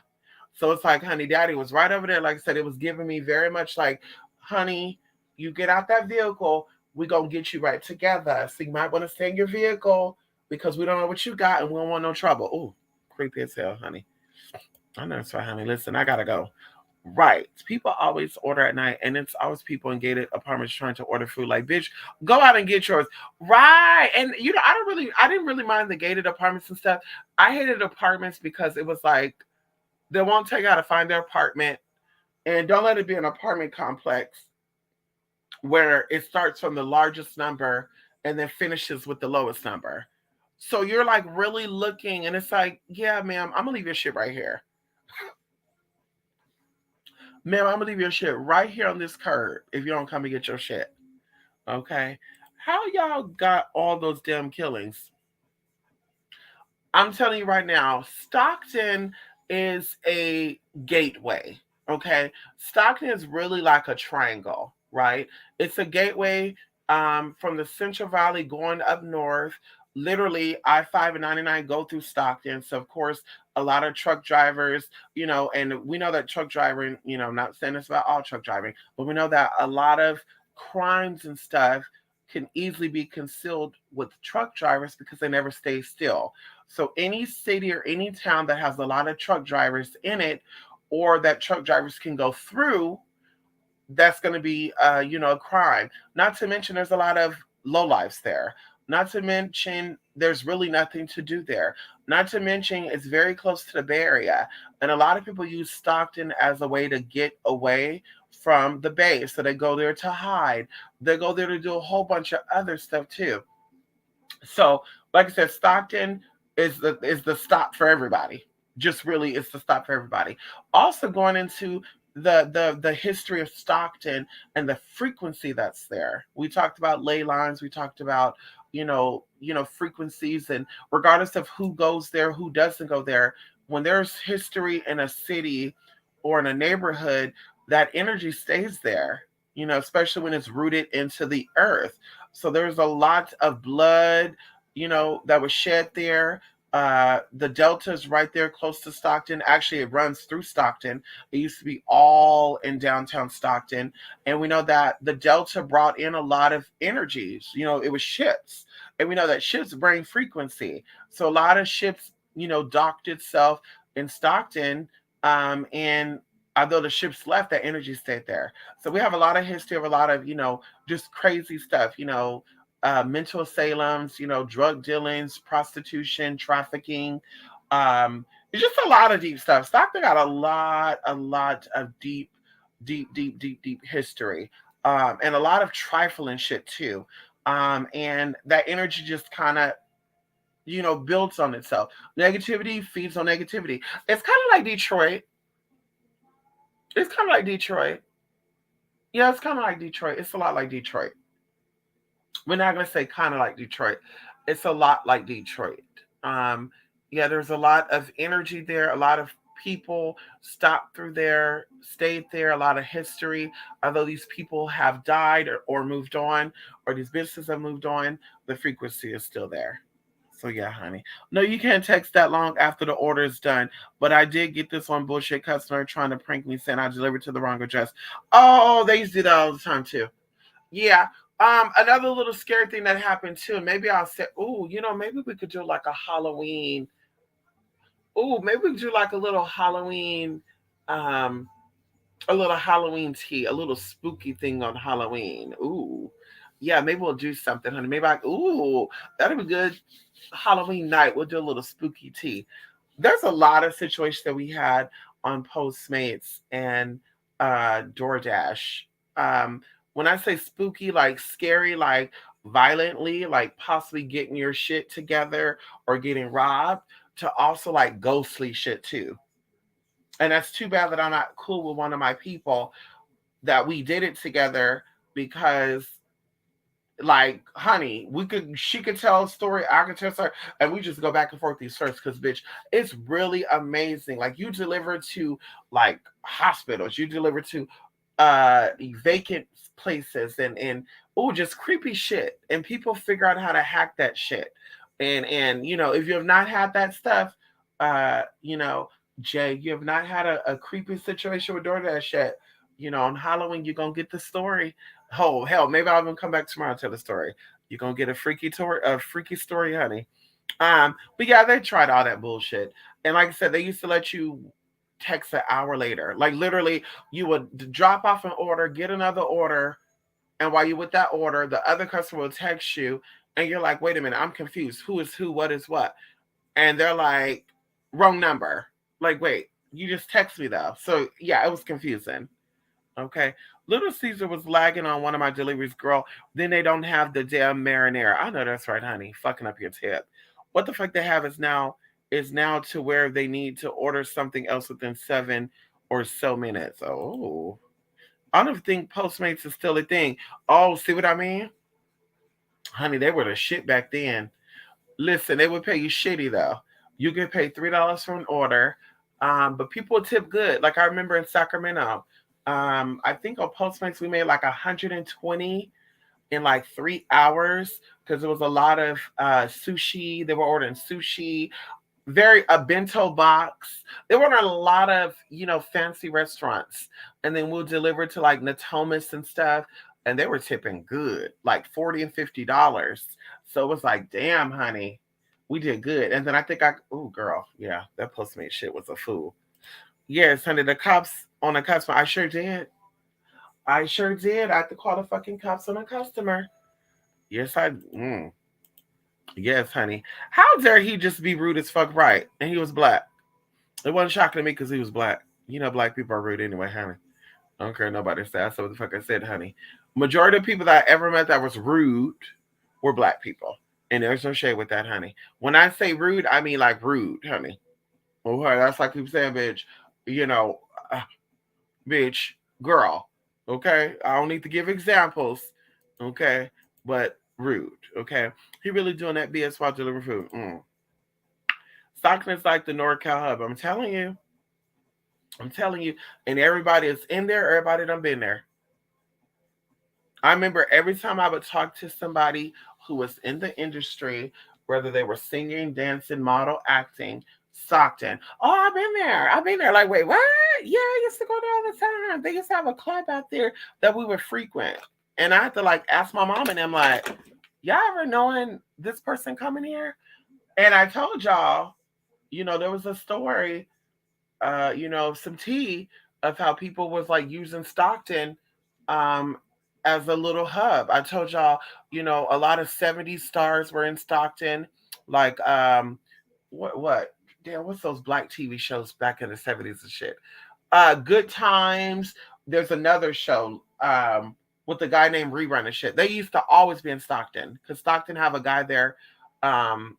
So it's like, honey, daddy was right over there. Like I said, it was giving me very much like, "Honey, you get out that vehicle, we gonna get you right together. So you might want to stay in your vehicle because we don't know what you got and we don't want no trouble." Ooh, creepy as hell, honey. I know it's right, honey. Listen, I gotta go. Right. People always order at night, and it's always people in gated apartments trying to order food. Like, bitch, go out and get yours. Right. And I didn't really mind the gated apartments and stuff. I hated apartments because it was like they won't tell you how to find their apartment, And don't let it be an apartment complex where it starts from the largest number and then finishes with the lowest number. So you're like really looking, and it's like, yeah, ma'am, I'm gonna leave your shit right here. Ma'am, I'm gonna leave your shit right here on this curb if you don't come and get your shit. Okay. How y'all got all those damn killings? I'm telling you right now, Stockton is a gateway. Okay. Stockton is really like a triangle, right? It's a gateway from the Central Valley going up north. Literally, I 5 and 99 go through Stockton. So, of course, a lot of truck drivers, and we know that truck driving, I'm not saying this about all truck driving, but we know that a lot of crimes and stuff can easily be concealed with truck drivers because they never stay still. So any city or any town that has a lot of truck drivers in it, or that truck drivers can go through, that's going to be, a crime. Not to mention, there's a lot of lowlifes there. Not to mention, there's really nothing to do there. Not to mention, it's very close to the Bay Area, and a lot of people use Stockton as a way to get away from the Bay. So they go there to hide. They go there to do a whole bunch of other stuff too. So, like I said, Stockton is the stop for everybody. Just really, it's the stop for everybody. Also, going into the history of Stockton and the frequency that's there. We talked about ley lines. We talked about frequencies, and regardless of who goes there, who doesn't go there, when there's history in a city or in a neighborhood, that energy stays there. Especially when it's rooted into the earth. So there's a lot of blood, that was shed there. The Delta is right there close to Stockton. Actually, it runs through Stockton. It used to be all in downtown Stockton. And we know that the Delta brought in a lot of energies. It was ships. And we know that ships bring frequency. So a lot of ships, docked itself in Stockton. And although the ships left, that energy stayed there. So we have a lot of history of a lot of, just crazy stuff, mental asylums, drug dealings, prostitution, trafficking. It's just a lot of deep stuff. Stockton got a lot of deep, deep, deep, deep, deep history, and a lot of trifling shit too. And that energy just kind of, builds on itself. Negativity feeds on negativity. It's kind of like Detroit. It's kind of like Detroit. Yeah, it's kind of like Detroit. It's a lot like Detroit. We're not going to say kind of like Detroit. It's a lot like Detroit. Um, yeah, there's a lot of energy there, a lot of people stopped through there, stayed there, a lot of history. Although these people have died or moved on, or these businesses have moved on, the frequency is still there. So yeah, honey. No, you can't text that long after the order is done. But I did get this one bullshit customer trying to prank me saying I delivered to the wrong address. Oh, they used to do that all the time too. Yeah. Another little scary thing that happened too. Maybe I'll say, oh, maybe we could do like a Halloween. Oh, maybe we could do like um, a little Halloween tea, a little spooky thing on Halloween. Ooh, yeah, maybe we'll do something, honey. Ooh, that'll be good. Halloween night, we'll do a little spooky tea. There's a lot of situations that we had on Postmates and DoorDash. Um, when I say spooky, like scary, like violently, like possibly getting your shit together or getting robbed, to also like ghostly shit too. And that's too bad that I'm not cool with one of my people that we did it together because, like, honey, she could tell a story, I could tell a story, and we just go back and forth these stories because, bitch, it's really amazing. Like, you deliver to like hospitals, you deliver to vacant places, and oh, just creepy shit, and people figure out how to hack that shit. And if you have not had that stuff, uh you know Jay, you have not had a creepy situation with DoorDash yet, on Halloween you're gonna get the story. Oh hell, maybe I'll even come back tomorrow and tell the story. You're gonna get a freaky story, honey. But yeah, they tried all that bullshit. And like I said, they used to let you text an hour later. Like literally, you would drop off an order, get another order, and while you're with that order, the other customer will text you, and you're like, wait a minute, I'm confused. Who is who? What is what? And they're like, wrong number. Like, wait, you just text me though. So yeah, it was confusing. Okay. Little Caesar was lagging on one of my deliveries, girl. Then they don't have the damn marinara. I know that's right, honey. Fucking up your tip. What the fuck they have is now to where they need to order something else within 7 or so minutes. Oh. I don't think Postmates is still a thing. Oh, see what I mean? Honey, they were the shit back then. Listen, they would pay you shitty though. You get paid $3 for an order, but people tip good. Like I remember in Sacramento, I think on Postmates we made like 120 in like 3 hours because there was a lot of sushi. They were ordering sushi, very a bento box. There weren't a lot of fancy restaurants, and then we'll deliver to like Natomas and stuff, and they were tipping good, like $40 and $50. So it was like, damn, honey, we did good. And then I think oh girl, yeah, that Postmate shit was a fool. Yes, honey, the cops on a customer. I sure did. I sure did. I had to call the fucking cops on a customer. Yes, I. Yes, honey. How dare he just be rude as fuck, right? And he was black. It wasn't shocking to me because he was black. You know, black people are rude anyway, honey. I don't care nobody said. I said what the fuck I said, honey. Majority of people that I ever met that was rude were black people. And there's no shade with that, honey. When I say rude, I mean like rude, honey. Okay, that's like people saying, bitch, you know, uh, bitch, girl. Okay, I don't need to give examples. Okay, but rude. Okay, he really doing that BS while delivering food. Stockton is like the NorCal hub. I'm telling you. I'm telling you. And everybody is in there. Everybody done been there. I remember every time I would talk to somebody who was in the industry, whether they were singing, dancing, model, acting, Stockton. Oh, I've been there. I've been there. Like, wait, what? Yeah, I used to go there all the time. They used to have a club out there that we would frequent. And I had to like ask my mom and I'm like, y'all ever knowing this person coming here? And I told y'all, there was a story, some tea of how people was like using Stockton um, as a little hub. I told y'all, a lot of '70s stars were in Stockton, like what? Damn, what's those black TV shows back in the '70s and shit? Good Times. There's another show with a guy named Rerun and shit. They used to always be in Stockton because Stockton have a guy there. Um,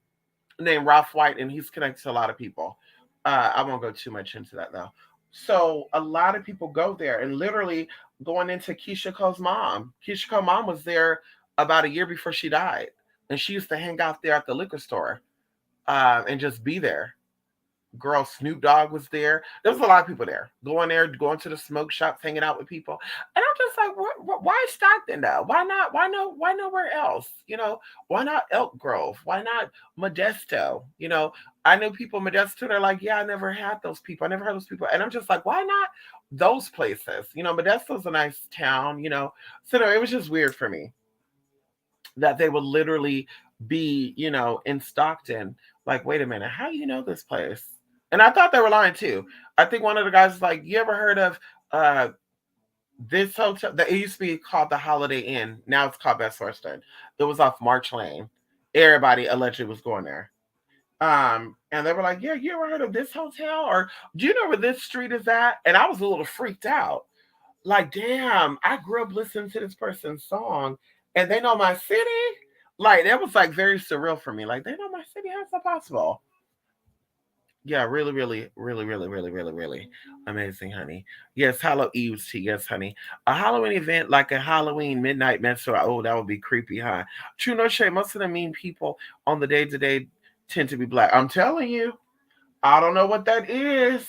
Named Ralph White, and he's connected to a lot of people. I won't go too much into that though. So a lot of people go there, and literally going into Keisha Cole's mom. Keisha Cole's mom was there about a year before she died, and she used to hang out there at the liquor store and just be there. Girl, Snoop Dogg was there. There was a lot of people there, going to the smoke shops, hanging out with people. And I'm just like, why Stockton though? Why not? Why no? Why nowhere else? Why not Elk Grove? Why not Modesto? I knew people in Modesto. They're like, yeah, I never had those people. I never had those people. And I'm just like, why not those places? Modesto's a nice town. So no, it was just weird for me that they would literally be, in Stockton. Like, wait a minute, how do you know this place? And I thought they were lying too. I think one of the guys was like, you ever heard of this hotel that it used to be called the Holiday Inn? Now it's called Best Western. It was off March Lane. Everybody allegedly was going there. And they were like, yeah, you ever heard of this hotel? Or do you know where this street is at? And I was a little freaked out. Like, damn, I grew up listening to this person's song and they know my city. Like, that was like very surreal for me. Like, they know my city. How's that possible? Yeah, really, really, really, really, really, really, really amazing, honey. Yes, Halloween Eve's tea. Yes, honey. A Halloween event like a Halloween midnight mess. Oh, that would be creepy, huh? True, no shade. Most of the mean people on the day to day tend to be black. I'm telling you, I don't know what that is.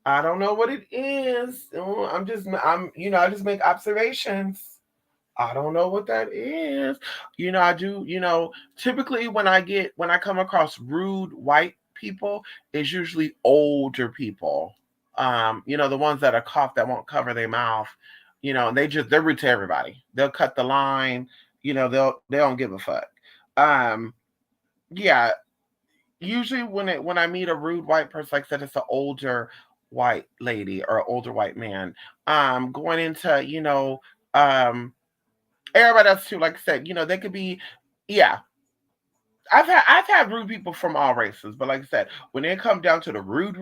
I don't know what it is. I just make observations. I don't know what that is. I do, typically when I come across rude white people, it's usually older people. The ones that are cough that won't cover their mouth, and they're rude to everybody. They'll cut the line, they don't give a fuck. Um, yeah, usually when I meet a rude white person, like I said, it's an older white lady or older white man. Going into, um everybody else too, like I said, they could be, yeah. I've had rude people from all races, but like I said, when it comes down to the rude,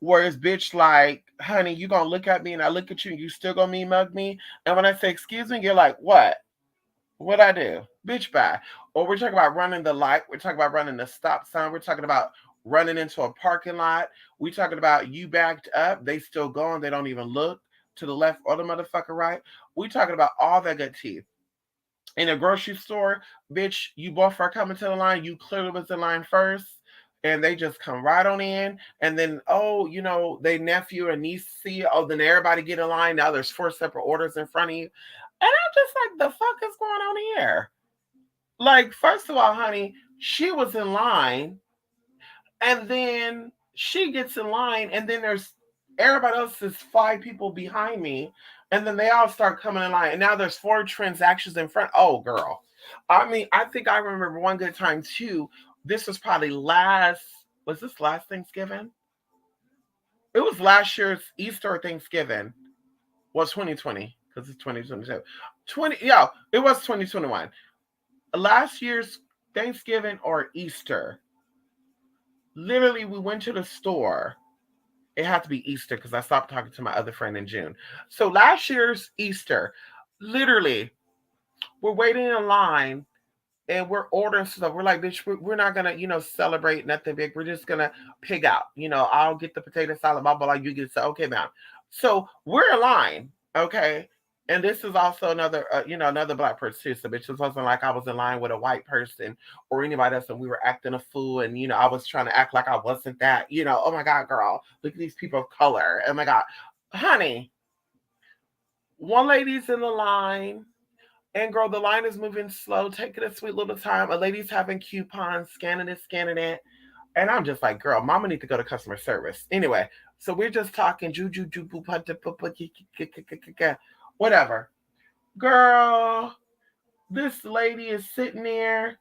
Whereas bitch like, honey, you gonna look at me and I look at you and you still gonna me mug me. And when I say excuse me, you're like, what? What I do? Bitch bye. Or we're talking about running the light, we're talking about running the stop sign, we're talking about running into a parking lot, we talking about you backed up, they still going, they don't even look to the left or the motherfucker right. We talking about all that good tea in a grocery store, bitch, you both are coming to the line. You clearly was in line first. And they just come right on in. And then, oh, they nephew and niece see you. Oh, then everybody get in line. Now there's four separate orders in front of you. And I'm just like, the fuck is going on here? Like, first of all, honey, she was in line and then she gets in line, and then there's everybody else is five people behind me, and then they all start coming in line, and now there's four transactions in front. Oh, girl. I mean, I think I remember one good time too. This was probably was this last Thanksgiving? It was last year's Easter or Thanksgiving. Well, 2020, because it's 2022. 20, yeah, it was 2021. Last year's Thanksgiving or Easter. Literally, we went to the store. It had to be Easter because I stopped talking to my other friend in June. So last year's Easter, literally, we're waiting in line and we're ordering stuff. We're like, bitch, we're not gonna, celebrate nothing big. We're just gonna pig out. I'll get the potato salad, blah blah blah. You get so okay, ma'am. So we're in line, okay. And this is also another, another black person too. So bitch, it wasn't like I was in line with a white person or anybody else, and we were acting a fool, and I was trying to act like I wasn't that. Oh my god, girl, look at these people of color. Oh my god, honey, one lady's in the line, and girl, the line is moving slow, taking a sweet little time. A lady's having coupons, scanning it, scanning it. And I'm just like, girl, mama need to go to customer service. Anyway, so we're just talking, whatever. Girl, this lady is sitting there,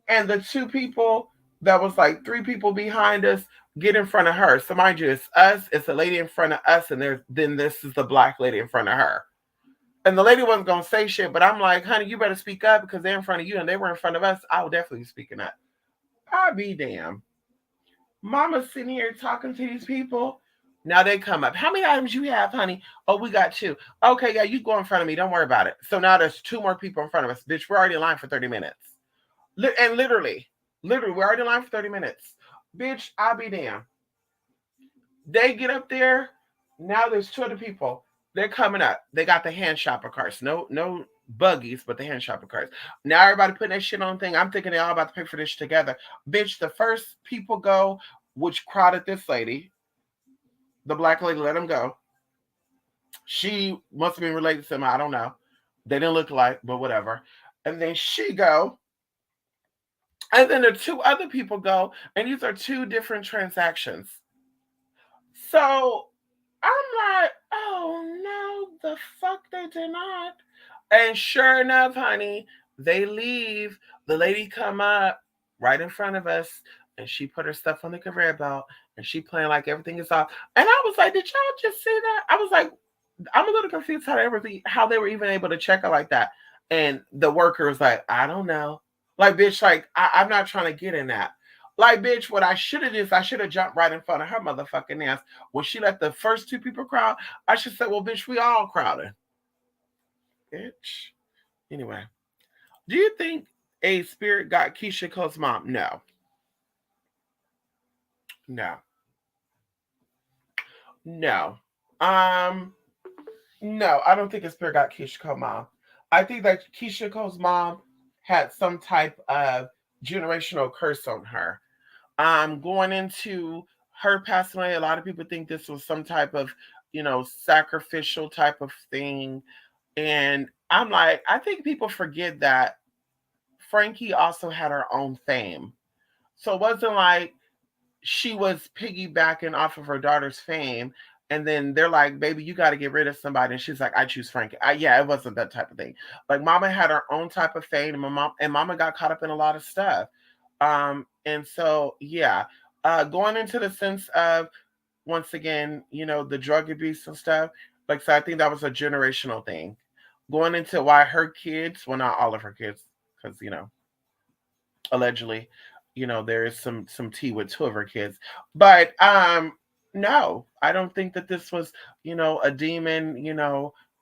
and the two people that was like three people behind us get in front of her. So mind you, it's us, it's a lady in front of us, and then this is the black lady in front of her. And the lady wasn't gonna say shit, but I'm like, honey, you better speak up because they're in front of you and they were in front of us. I would definitely be speaking up. I'll be damn. Mama's sitting here talking to these people. Now they come up. How many items you have, honey? Oh, we got two. Okay, yeah, you go in front of me. Don't worry about it. So now there's two more people in front of us. Bitch, we're already in line for 30 minutes. And literally, we're already in line for 30 minutes. Bitch, I'll be damn. They get up there. Now there's two other people. They're coming up. They got the hand shopper carts. No buggies, but the hand shopper carts. Now everybody putting that shit on thing. I'm thinking they all about to pay for this together. Bitch, the first people go, which crowded this lady. The black lady let him go. She must have been related to him. I don't know. They didn't look alike, but whatever. And then she go. And then the two other people go. And these are two different transactions. So I'm like, oh no, the fuck they did not. And sure enough, honey, they leave. The lady come up right in front of us, and she put her stuff on the conveyor belt, and she playing like everything is off. And I was like, did y'all just see that? I was like, I'm a little confused how they were even able to check her like that. And the worker was like, I don't know. Like, bitch, like I'm not trying to get in that. Like, bitch, what I should have did is I should have jumped right in front of her motherfucking ass. When she let the first two people crowd, I should say, well, bitch, we all crowded. Bitch. Anyway, do you think a spirit got Keisha Cole's mom? No. No. No. Um, no, I don't think a spirit got Keisha Cole's mom. I think that Keisha Cole's mom had some type of generational curse on her. Going into her passing away, a lot of people think this was some type of, sacrificial type of thing. And I'm like, I think people forget that Frankie also had her own fame. So it wasn't like she was piggybacking off of her daughter's fame. And then they're like, baby, you got to get rid of somebody. And she's like, I choose Frankie. Yeah, it wasn't that type of thing. Like, mama had her own type of fame, and mama got caught up in a lot of stuff. And so, yeah, going into the sense of, once again, the drug abuse and stuff, like, so I think that was a generational thing. Going into why her kids, well, not all of her kids, because, allegedly, there is some tea with two of her kids. But No, I don't think that this was, a demon,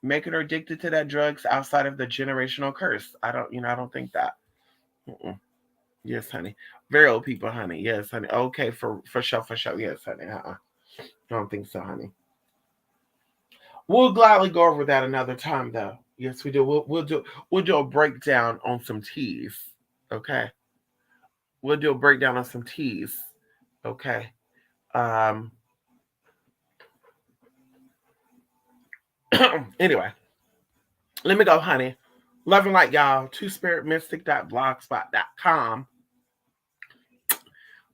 making her addicted to that drugs outside of the generational curse. I don't think that. Mm-mm. Yes, honey. Very old people, honey. Yes, honey. Okay, for sure, for sure. Yes, honey. I don't think so, honey. We'll gladly go over that another time, though. Yes, we do. We'll do a breakdown on some teas. Okay, we'll do a breakdown on some teas. Okay. Um. Anyway, let me go, honey. Love and light, y'all. twospiritmystic.blogspot.com.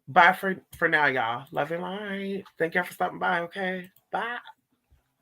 Bye for now, y'all. Love and light. Thank y'all for stopping by. Okay. Bye.